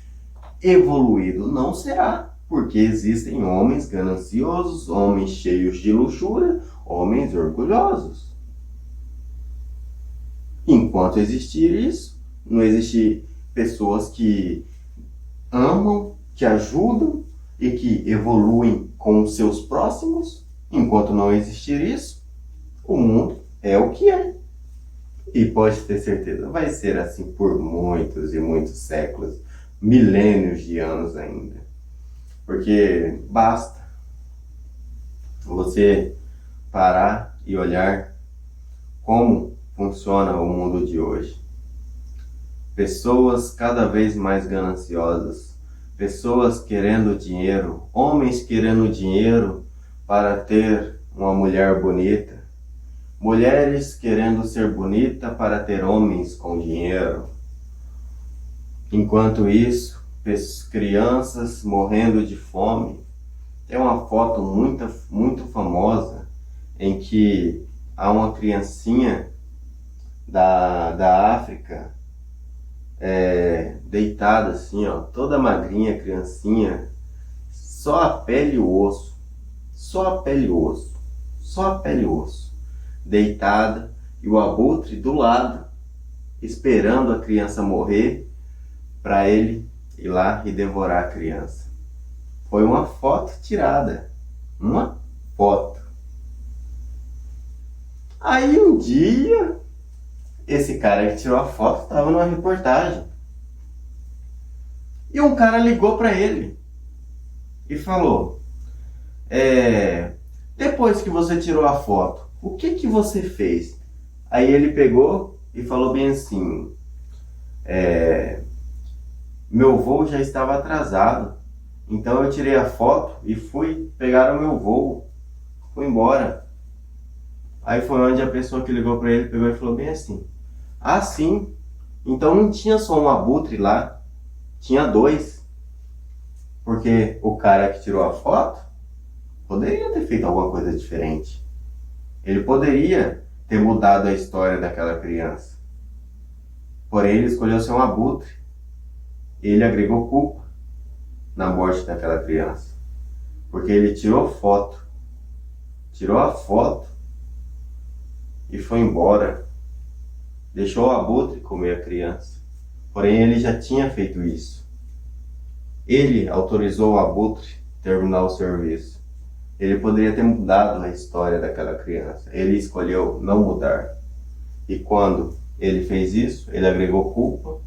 evoluído não será, porque existem homens gananciosos, homens cheios de luxúria, homens orgulhosos. Enquanto existir isso, não existir pessoas que amam, que ajudam e que evoluem com os seus próximos. Enquanto não existir isso, o mundo é o que é. E pode ter certeza, vai ser assim por muitos e muitos séculos, milênios de anos ainda. Porque basta você parar e olhar como funciona o mundo de hoje. Pessoas cada vez mais gananciosas, pessoas querendo dinheiro, homens querendo dinheiro para ter uma mulher bonita, mulheres querendo ser bonita para ter homens com dinheiro. Enquanto isso, crianças morrendo de fome. Tem uma foto muito famosa em que há uma criancinha da África deitada assim, ó, toda magrinha, criancinha, só a pele e o osso, só a pele e o osso, só a pele e o osso, deitada, e o abutre do lado, esperando a criança morrer para ele ir lá e devorar a criança. Foi uma foto tirada, uma foto. Aí um dia, esse cara que tirou a foto estava numa reportagem. E um cara ligou para ele e falou: depois que você tirou a foto, o que que você fez? Aí ele pegou e falou bem assim: meu voo já estava atrasado, então eu tirei a foto e fui pegar o meu voo, fui embora. Aí foi onde a pessoa que ligou para ele pegou e falou bem assim: ah, sim, então não tinha só um abutre lá, tinha dois. Porque o cara que tirou a foto poderia ter feito alguma coisa diferente. Ele poderia ter mudado a história daquela criança. Porém, ele escolheu ser um abutre. Ele agregou culpa na morte daquela criança. Porque ele tirou foto. Tirou a foto e foi embora. Deixou o abutre comer a criança. Porém, ele já tinha feito isso. Ele autorizou o abutre terminar o serviço. Ele poderia ter mudado a história daquela criança. Ele escolheu não mudar. E quando ele fez isso, ele agregou culpa.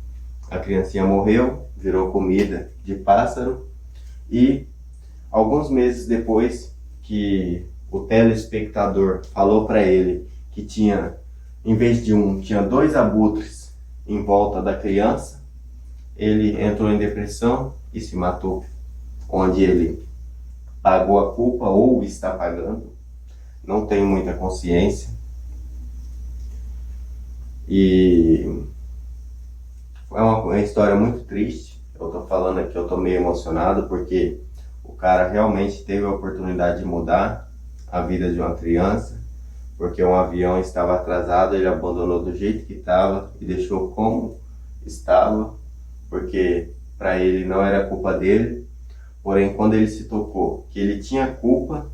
A criancinha morreu, virou comida de pássaro. E alguns meses depois que o telespectador falou para ele que tinha, em vez de um, tinha dois abutres em volta da criança, ele entrou em depressão e se matou. Onde ele pagou a culpa ou está pagando, não tenho muita consciência. E é uma história muito triste. Eu tô falando aqui, eu tô meio emocionado porque o cara realmente teve a oportunidade de mudar a vida de uma criança, porque um avião estava atrasado, ele abandonou do jeito que estava e deixou como estava, porque para ele não era culpa dele. Porém, quando ele se tocou que ele tinha culpa,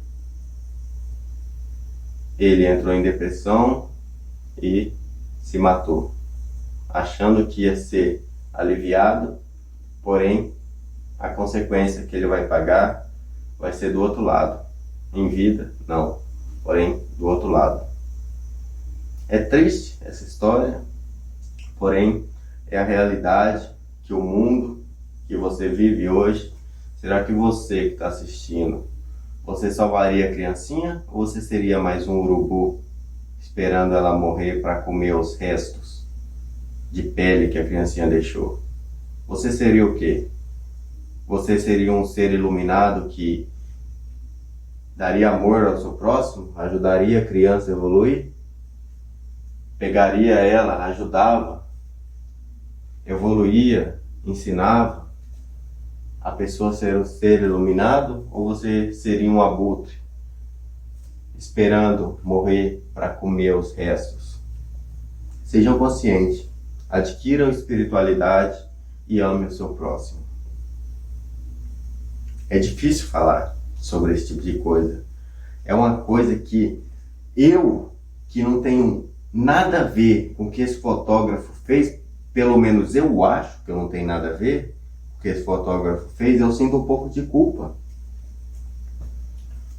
ele entrou em depressão e se matou, achando que ia ser aliviado, porém, a consequência que ele vai pagar vai ser do outro lado. Em vida, não, porém, do outro lado. É triste essa história, porém, é a realidade que o mundo que você vive hoje. Será que você que está assistindo, você salvaria a criancinha ou você seria mais um urubu esperando ela morrer para comer os restos de pele que a criancinha deixou? Você seria o quê? Você seria um ser iluminado que daria amor ao seu próximo, ajudaria a criança a evoluir? Pegaria ela, ajudava, evoluía, ensinava a pessoa ser um ser iluminado, ou você seria um abutre esperando morrer para comer os restos? Sejam conscientes, adquiram espiritualidade e amem o seu próximo. É difícil falar sobre esse tipo de coisa. É uma coisa que eu, que não tenho nada a ver com o que esse fotógrafo fez, pelo menos eu acho que eu não tenho nada a ver, que esse fotógrafo fez, eu sinto um pouco de culpa.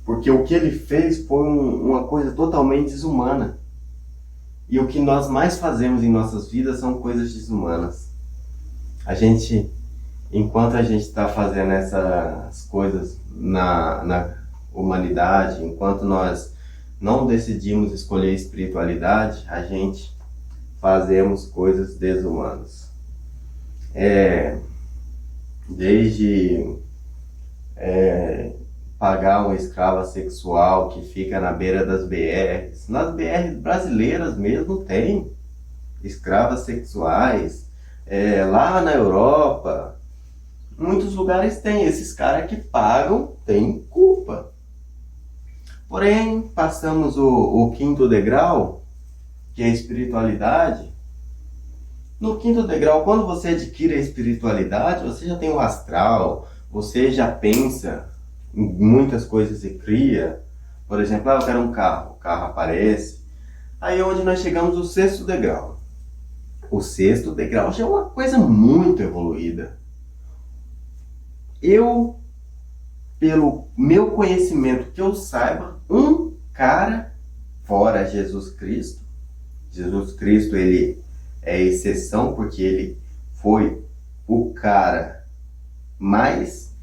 Porque o que ele fez foi uma coisa totalmente desumana. E o que nós mais fazemos em nossas vidas são coisas desumanas. Enquanto a gente está fazendo essas coisas na humanidade, enquanto nós não decidimos escolher espiritualidade, a gente fazemos coisas desumanas. Desde pagar uma escrava sexual que fica na beira das BRs. Nas BRs brasileiras mesmo tem escravas sexuais. Lá na Europa, muitos lugares tem. Esses caras que pagam têm culpa. Porém, passamos o quinto degrau, que é a espiritualidade. No quinto degrau, quando você adquire a espiritualidade, você já tem o astral, você já pensa em muitas coisas e cria. Por exemplo, eu quero um carro, o carro aparece. Aí é onde nós chegamos no sexto degrau. O sexto degrau já é uma coisa muito evoluída. Eu, pelo meu conhecimento que eu saiba, um cara fora Jesus Cristo. Jesus Cristo, ele é exceção porque ele foi o cara mais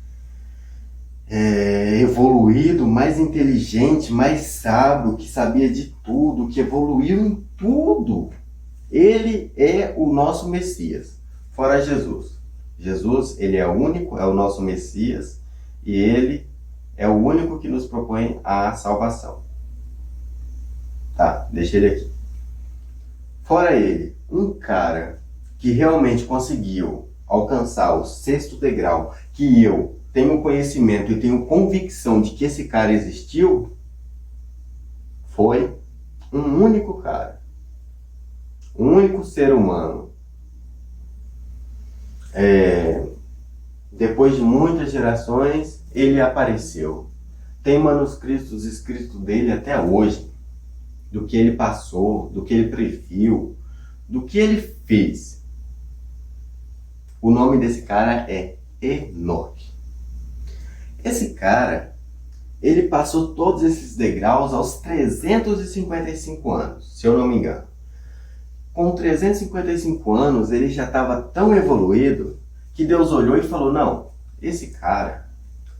evoluído, mais inteligente, mais sábio, que sabia de tudo, que evoluiu em tudo. Ele é o nosso Messias, fora Jesus. Jesus, ele é o único, é o nosso Messias, e ele é o único que nos propõe a salvação. Tá, deixa ele aqui. Fora ele, um cara que realmente conseguiu alcançar o 6º degrau, que eu tenho conhecimento e tenho convicção de que esse cara existiu, foi um único cara. Um único ser humano. Depois de muitas gerações, ele apareceu. Tem manuscritos escritos dele até hoje, do que ele passou, do que ele previu, do que ele fez. O nome desse cara é Enoque. Esse cara, ele passou todos esses degraus aos 355 anos, se eu não me engano. Com 355 anos, ele já estava tão evoluído que Deus olhou e falou, não, esse cara,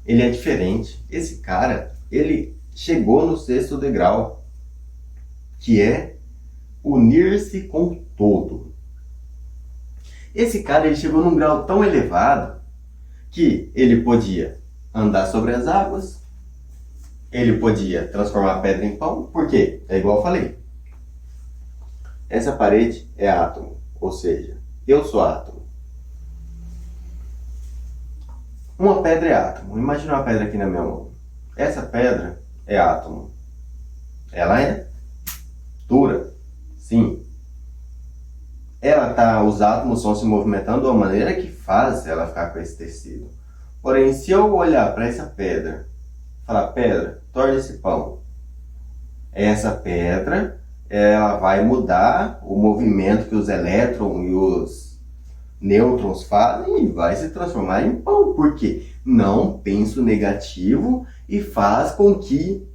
ele é diferente. Esse cara, ele chegou no 6º degrau, que é unir-se com todo. Esse cara, ele chegou num grau tão elevado que ele podia andar sobre as águas, ele podia transformar a pedra em pão. Por quê? É igual eu falei. Essa parede é átomo, ou seja, eu sou átomo. Uma pedra é átomo. Imagina uma pedra aqui na minha mão. Essa pedra é átomo. Ela é dura, sim. Os átomos estão se movimentando de uma maneira que faz ela ficar com esse tecido. Porém, se eu olhar para essa pedra, falar, pedra, torne-se pão. Essa pedra, ela vai mudar o movimento que os elétrons e os nêutrons fazem e vai se transformar em pão. Por quê? Não penso negativo e faz com que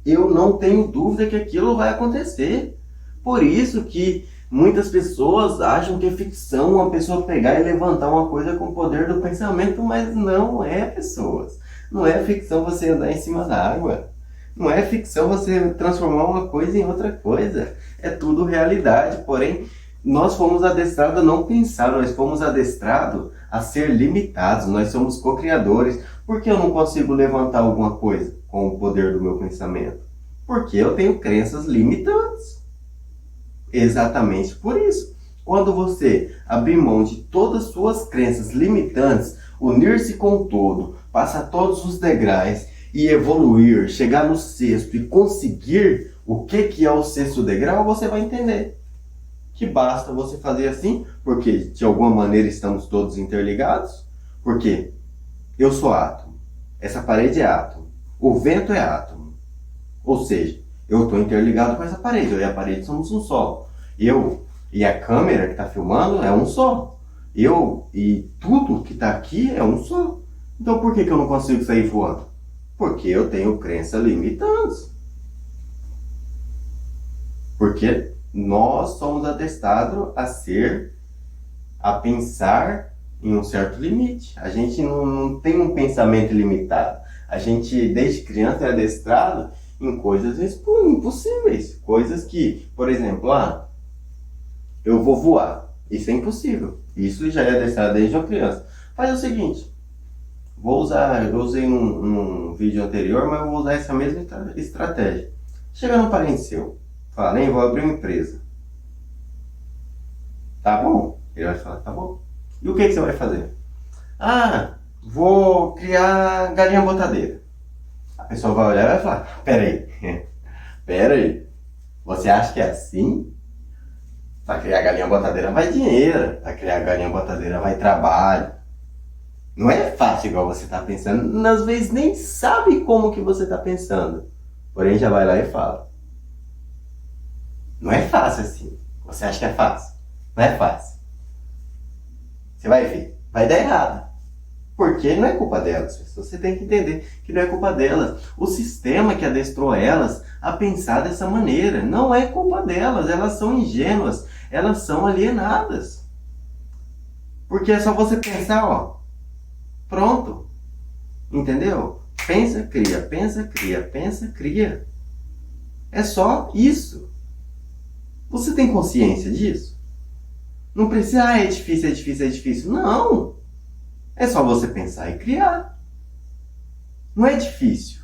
eu não tenho dúvida que aquilo vai acontecer. Por isso que muitas pessoas acham que é ficção uma pessoa pegar e levantar uma coisa com o poder do pensamento, mas não é, pessoas. Não é ficção você andar em cima da água. Não é ficção você transformar uma coisa em outra coisa. É tudo realidade. Porém, nós fomos adestrados a não pensar, nós fomos adestrados a ser limitados. Nós somos co-criadores. Por que eu não consigo levantar alguma coisa com o poder do meu pensamento? Porque eu tenho crenças limitantes. Exatamente por isso. Quando você abrir mão de todas as suas crenças limitantes, unir-se com o todo, passar todos os degraus e evoluir, chegar no 6º e conseguir o que é o 6º degrau, você vai entender que basta você fazer assim, porque de alguma maneira estamos todos interligados, porque eu sou átomo, essa parede é átomo, o vento é átomo, ou seja, eu estou interligado com essa parede, eu e a parede somos um só. Eu e a câmera que está filmando é um só. Eu e tudo que está aqui é um só. Então por que eu não consigo sair voando? Porque eu tenho crenças limitantes. Porque nós somos adestrados a pensar em um certo limite. A gente não tem um pensamento limitado. A gente, desde criança, é adestrado em coisas impossíveis. Coisas que, por exemplo, eu vou voar. Isso é impossível. Isso já é adestrado desde uma criança. Faz o seguinte. Eu usei num vídeo anterior, mas eu vou usar essa mesma estratégia. Chega num parente seu. Fala, vou abrir uma empresa. Tá bom. Ele vai falar, tá bom. E o que você vai fazer? Vou criar galinha botadeira. A pessoa vai olhar e vai falar, peraí, você acha que é assim? Para criar galinha botadeira vai dinheiro, para criar galinha botadeira vai trabalho. Não é fácil igual você está pensando, às vezes nem sabe como que você está pensando, porém já vai lá e fala. Não é fácil assim, você acha que é fácil? Não é fácil. Você vai ver, vai dar errado. Porque não é culpa delas, você tem que entender que não é culpa delas. O sistema que adestrou elas a pensar dessa maneira, não é culpa delas, elas são ingênuas, elas são alienadas. Porque é só você pensar, Pronto. Entendeu? Pensa, cria, pensa, cria, pensa, cria. É só isso. Você tem consciência disso? Não precisa, é difícil, é difícil, é difícil. Não. É só você pensar e criar. Não é difícil.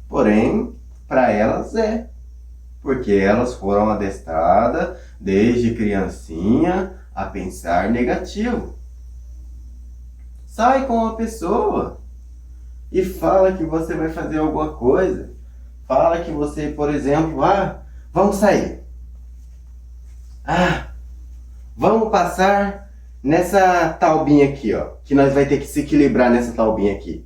Porém, para elas é. Porque elas foram adestradas desde criancinha a pensar negativo. Sai com uma pessoa e fala que você vai fazer alguma coisa. Fala que você, por exemplo, vamos sair. Vamos passar nessa taubinha aqui, ó. Que nós vai ter que se equilibrar nessa taubinha aqui.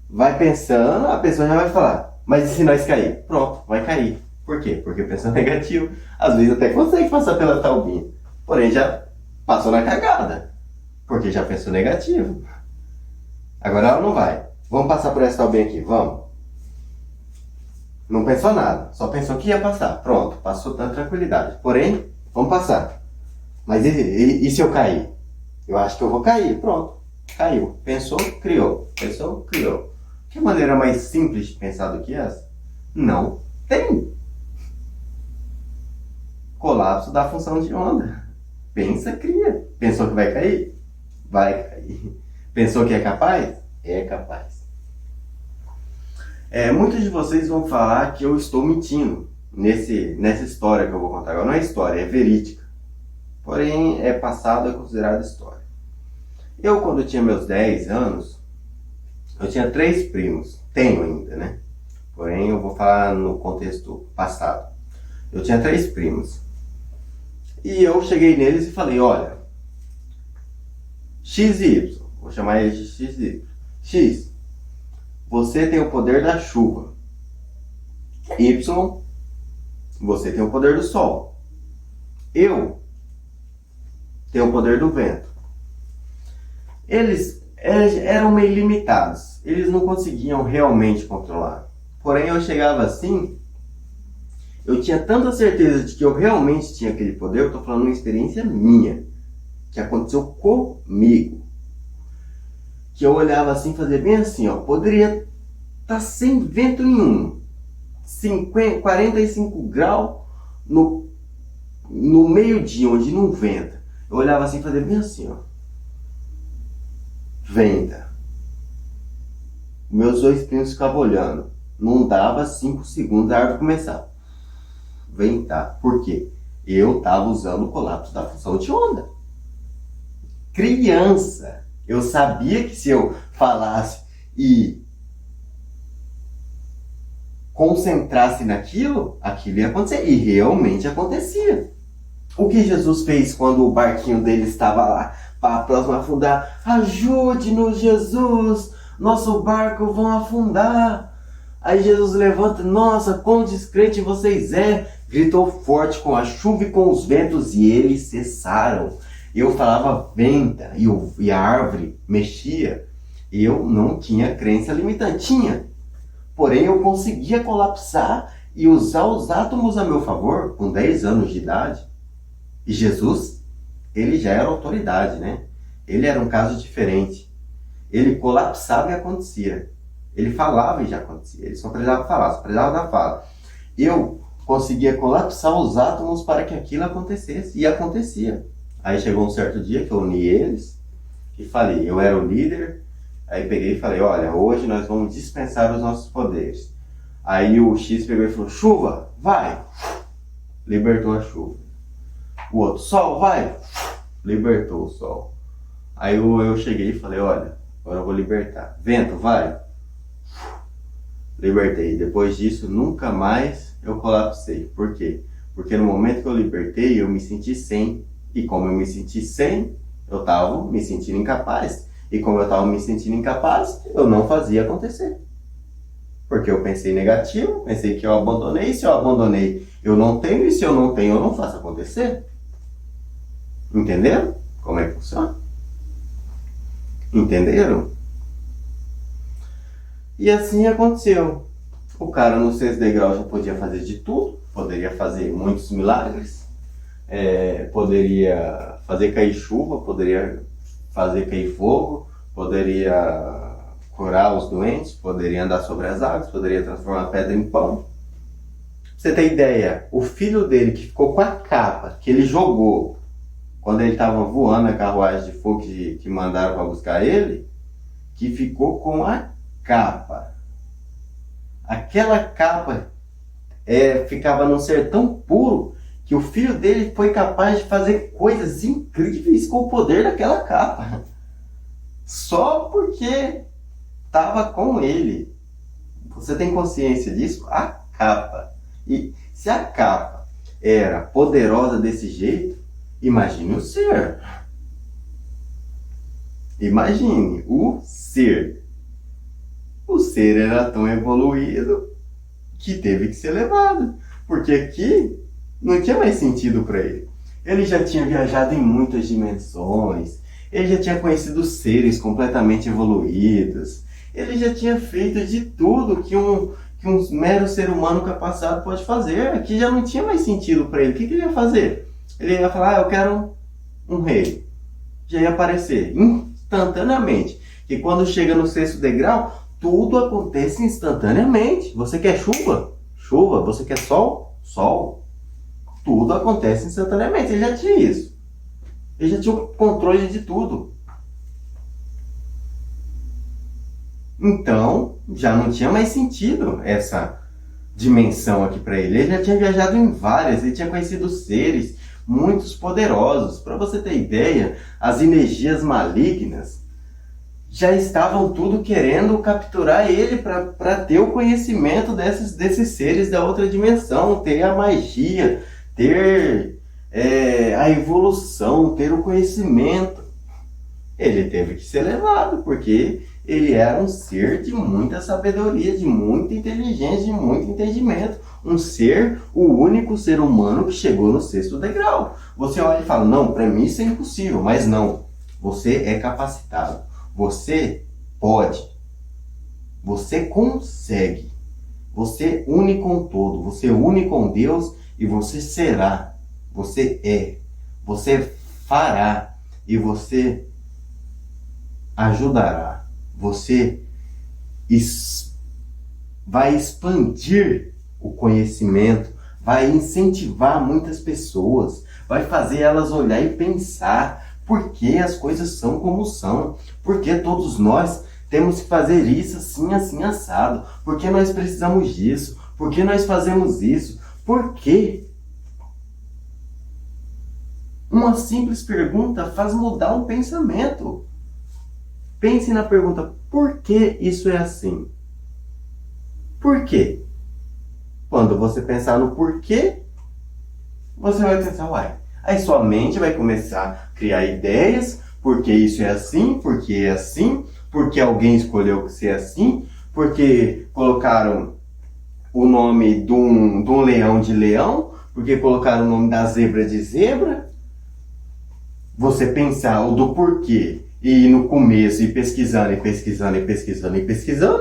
Vai pensando, a pessoa já vai falar, mas e se nós cair? Pronto, vai cair. Por quê? Porque pensa negativo. Às vezes até consegue passar pela taubinha. Porém, já passou na cagada. Porque já pensou negativo. Agora ela não vai. Vamos passar por essa taubinha aqui, vamos. Não pensou nada, só pensou que ia passar. Pronto, passou na tranquilidade. Porém, vamos passar. Mas e se eu cair? Eu acho que eu vou cair. Pronto, caiu. Pensou, criou. Pensou, criou. Que maneira mais simples de pensar do que essa? Não tem. Colapso da função de onda. Pensa, cria. Pensou que vai cair? Vai cair. Pensou que é capaz? É capaz. Muitos de vocês vão falar que eu estou mentindo nessa história que eu vou contar agora. Não é história, é verídica. Porém, é passado, é considerado história. Eu, quando tinha meus 10 anos, eu tinha 3 primos. Tenho ainda, né? Porém, eu vou falar no contexto passado. Eu tinha 3 primos. E eu cheguei neles e falei, olha, X e Y, vou chamar eles de X e Y. X, você tem o poder da chuva. Y, você tem o poder do sol. Eu tenho o poder do vento. Eles eram meio limitados. Eles não conseguiam realmente controlar. Porém, eu chegava assim, eu tinha tanta certeza de que eu realmente tinha aquele poder, eu estou falando uma experiência minha, que aconteceu comigo. Que eu olhava assim, fazia bem assim, ó, poderia estar sem vento nenhum, 45 graus no meio-dia, onde não venta. Eu olhava assim, fazia bem assim, ó, venta. Meus 2 primos ficavam olhando, não dava 5 segundos a árvore começar ventar. Por quê? Eu estava usando o colapso da função de onda. Criança, eu sabia que se eu falasse e concentrasse naquilo, aquilo ia acontecer. E realmente acontecia. O que Jesus fez quando o barquinho dele estava lá para próximo afundar? Ajude-nos, Jesus! Nosso barco vão afundar! Aí Jesus levanta, nossa, quão descrente vocês gritou forte com a chuva e com os ventos, e eles cessaram. Eu falava venta, e a árvore mexia. Eu não tinha crença limitante. Tinha. Porém, eu conseguia colapsar e usar os átomos a meu favor, com 10 anos de idade. E Jesus, ele já era autoridade, né? Ele era um caso diferente. Ele colapsava e acontecia. Ele falava e já acontecia. Ele só precisava falar, só precisava da fala. Eu conseguia colapsar os átomos para que aquilo acontecesse. E acontecia. Aí chegou um certo dia que eu uni eles e falei, eu era o líder. Aí peguei e falei, olha, hoje nós vamos dispensar os nossos poderes. Aí o X pegou e falou, chuva, vai. Libertou a chuva. O outro, sol, vai. Libertou o sol. Aí eu cheguei e falei, olha, agora eu vou libertar. Vento, vai. Libertei. Depois disso, nunca mais eu colapsei. Por quê? Porque no momento que eu libertei, eu me senti sem. E como eu me senti sem, eu estava me sentindo incapaz. E como eu estava me sentindo incapaz, eu não fazia acontecer. Porque eu pensei negativo, pensei que eu abandonei. E se eu abandonei, eu não tenho. E se eu não tenho, eu não faço acontecer. Entenderam como é que funciona? Entenderam? E assim aconteceu. O cara no 6 degrau já podia fazer de tudo. Poderia fazer muitos milagres. Poderia fazer cair chuva. Poderia fazer cair fogo, poderia curar os doentes, poderia andar sobre as águas, poderia transformar pedra em pão. Pra você ter ideia, o filho dele que ficou com a capa que ele jogou quando ele estava voando na carruagem de fogo que mandaram para buscar ele, que ficou com a capa. Aquela capa ficava num ser tão puro que o filho dele foi capaz de fazer coisas incríveis com o poder daquela capa. Só porque estava com ele. Você tem consciência disso? A capa. E se a capa era poderosa desse jeito, imagine o ser. Imagine o ser. O ser era tão evoluído que teve que ser levado. Porque aqui não tinha mais sentido para ele. Ele já tinha viajado em muitas dimensões. Ele já tinha conhecido seres completamente evoluídos. Ele já tinha feito de tudo que um mero ser humano capacitado pode fazer. Aqui já não tinha mais sentido para ele. O que ele ia fazer? Ele ia falar, eu quero um rei. Já ia aparecer instantaneamente. E quando chega no sexto degrau, tudo acontece instantaneamente. Você quer chuva? Chuva. Você quer sol? Sol. Tudo acontece instantaneamente. Ele já tinha isso. Ele já tinha o controle de tudo. Então, já não tinha mais sentido essa dimensão aqui para ele. Ele já tinha viajado em várias, ele tinha conhecido seres muitos poderosos. Para você ter ideia, as energias malignas já estavam tudo querendo capturar ele para ter o conhecimento desses seres da outra dimensão, ter a magia, ter a evolução, ter o conhecimento. Ele teve que ser levado, porque ele era um ser de muita sabedoria, de muita inteligência, de muito entendimento. Um ser, o único ser humano que chegou no sexto degrau. Você olha e fala, não, para mim isso é impossível. Mas não, você é capacitado. Você pode. Você consegue. Você une com todo. Você une com Deus e você será. Você é. Você fará. E você ajudará. Você vai expandir o conhecimento, vai incentivar muitas pessoas, vai fazer elas olhar e pensar por que as coisas são como são, por que todos nós temos que fazer isso assim, assim, assado, por que nós precisamos disso, por que nós fazemos isso, por quê? Uma simples pergunta faz mudar um pensamento. Pense na pergunta, por que isso é assim? Por quê? Quando você pensar no porquê, você vai pensar, uai. Aí sua mente vai começar a criar ideias, porque isso é assim, porque alguém escolheu ser assim, porque colocaram o nome de um leão de leão, porque colocaram o nome da zebra de zebra. Você pensar o do porquê e ir no começo e pesquisando,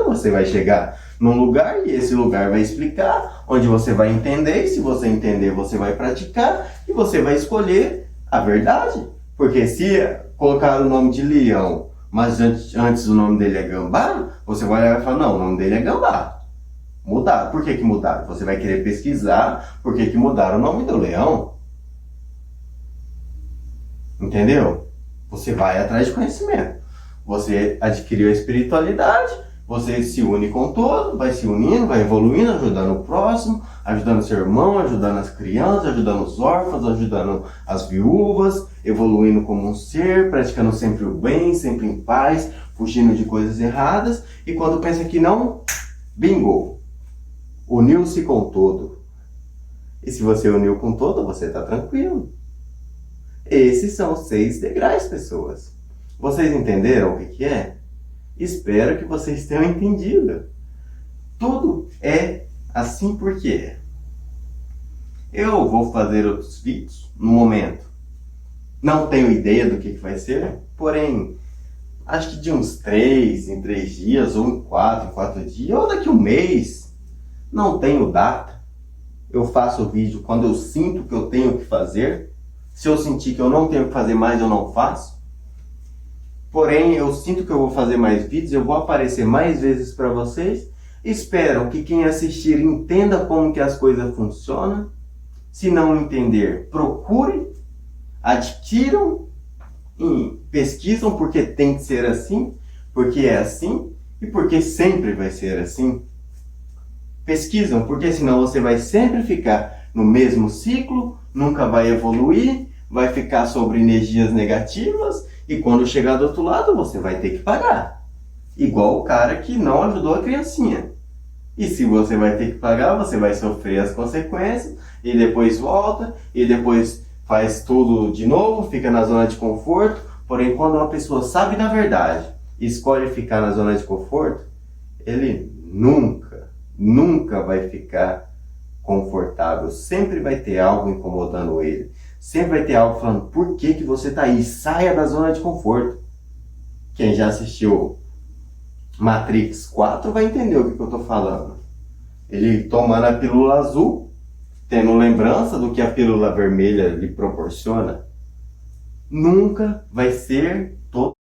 você vai chegar num lugar e esse lugar vai explicar, onde você vai entender, e se você entender, você vai praticar e você vai escolher a verdade. Porque se colocar o nome de leão, mas antes o nome dele é gambá, você vai olhar e falar, não, o nome dele é gambá. Mudaram. Por que mudaram? Você vai querer pesquisar por que mudaram o nome do leão. Entendeu? Você vai atrás de conhecimento. Você adquiriu a espiritualidade, você se une com todo, vai se unindo, vai evoluindo, ajudando o próximo, ajudando seu irmão, ajudando as crianças, ajudando os órfãos, ajudando as viúvas, evoluindo como um ser, praticando sempre o bem, sempre em paz, fugindo de coisas erradas. E quando pensa que não, bingo! Uniu-se com todo. E se você uniu com todo, você está tranquilo. Esses são os 6 degraus, pessoas. Vocês entenderam o que é? Espero que vocês tenham entendido. Tudo é assim porque é. Eu vou fazer outros vídeos no momento. Não tenho ideia do que vai ser, porém, acho que de uns 3 em 3 dias, ou em 4 dias, ou daqui a um mês. Não tenho data. Eu faço o vídeo quando eu sinto que eu tenho que fazer. Se eu sentir que eu não tenho que fazer mais, eu não faço. Porém, eu sinto que eu vou fazer mais vídeos, eu vou aparecer mais vezes para vocês. Espero que quem assistir entenda como que as coisas funcionam. Se não entender, procure, adquiram e pesquisam porque tem que ser assim, porque é assim e porque sempre vai ser assim. Pesquisam, porque senão você vai sempre ficar no mesmo ciclo, nunca vai evoluir, vai ficar sobre energias negativas e quando chegar do outro lado você vai ter que pagar. Igual o cara que não ajudou a criancinha. E se você vai ter que pagar, você vai sofrer as consequências e depois volta e depois faz tudo de novo, fica na zona de conforto. Porém, quando uma pessoa sabe da verdade e escolhe ficar na zona de conforto, ele nunca vai ficar confortável. Sempre vai ter algo incomodando ele. Sempre vai ter algo falando, por que você está aí? Saia da zona de conforto. Quem já assistiu Matrix 4 vai entender o que eu estou falando. Ele tomando a pílula azul, tendo lembrança do que a pílula vermelha lhe proporciona, nunca vai ser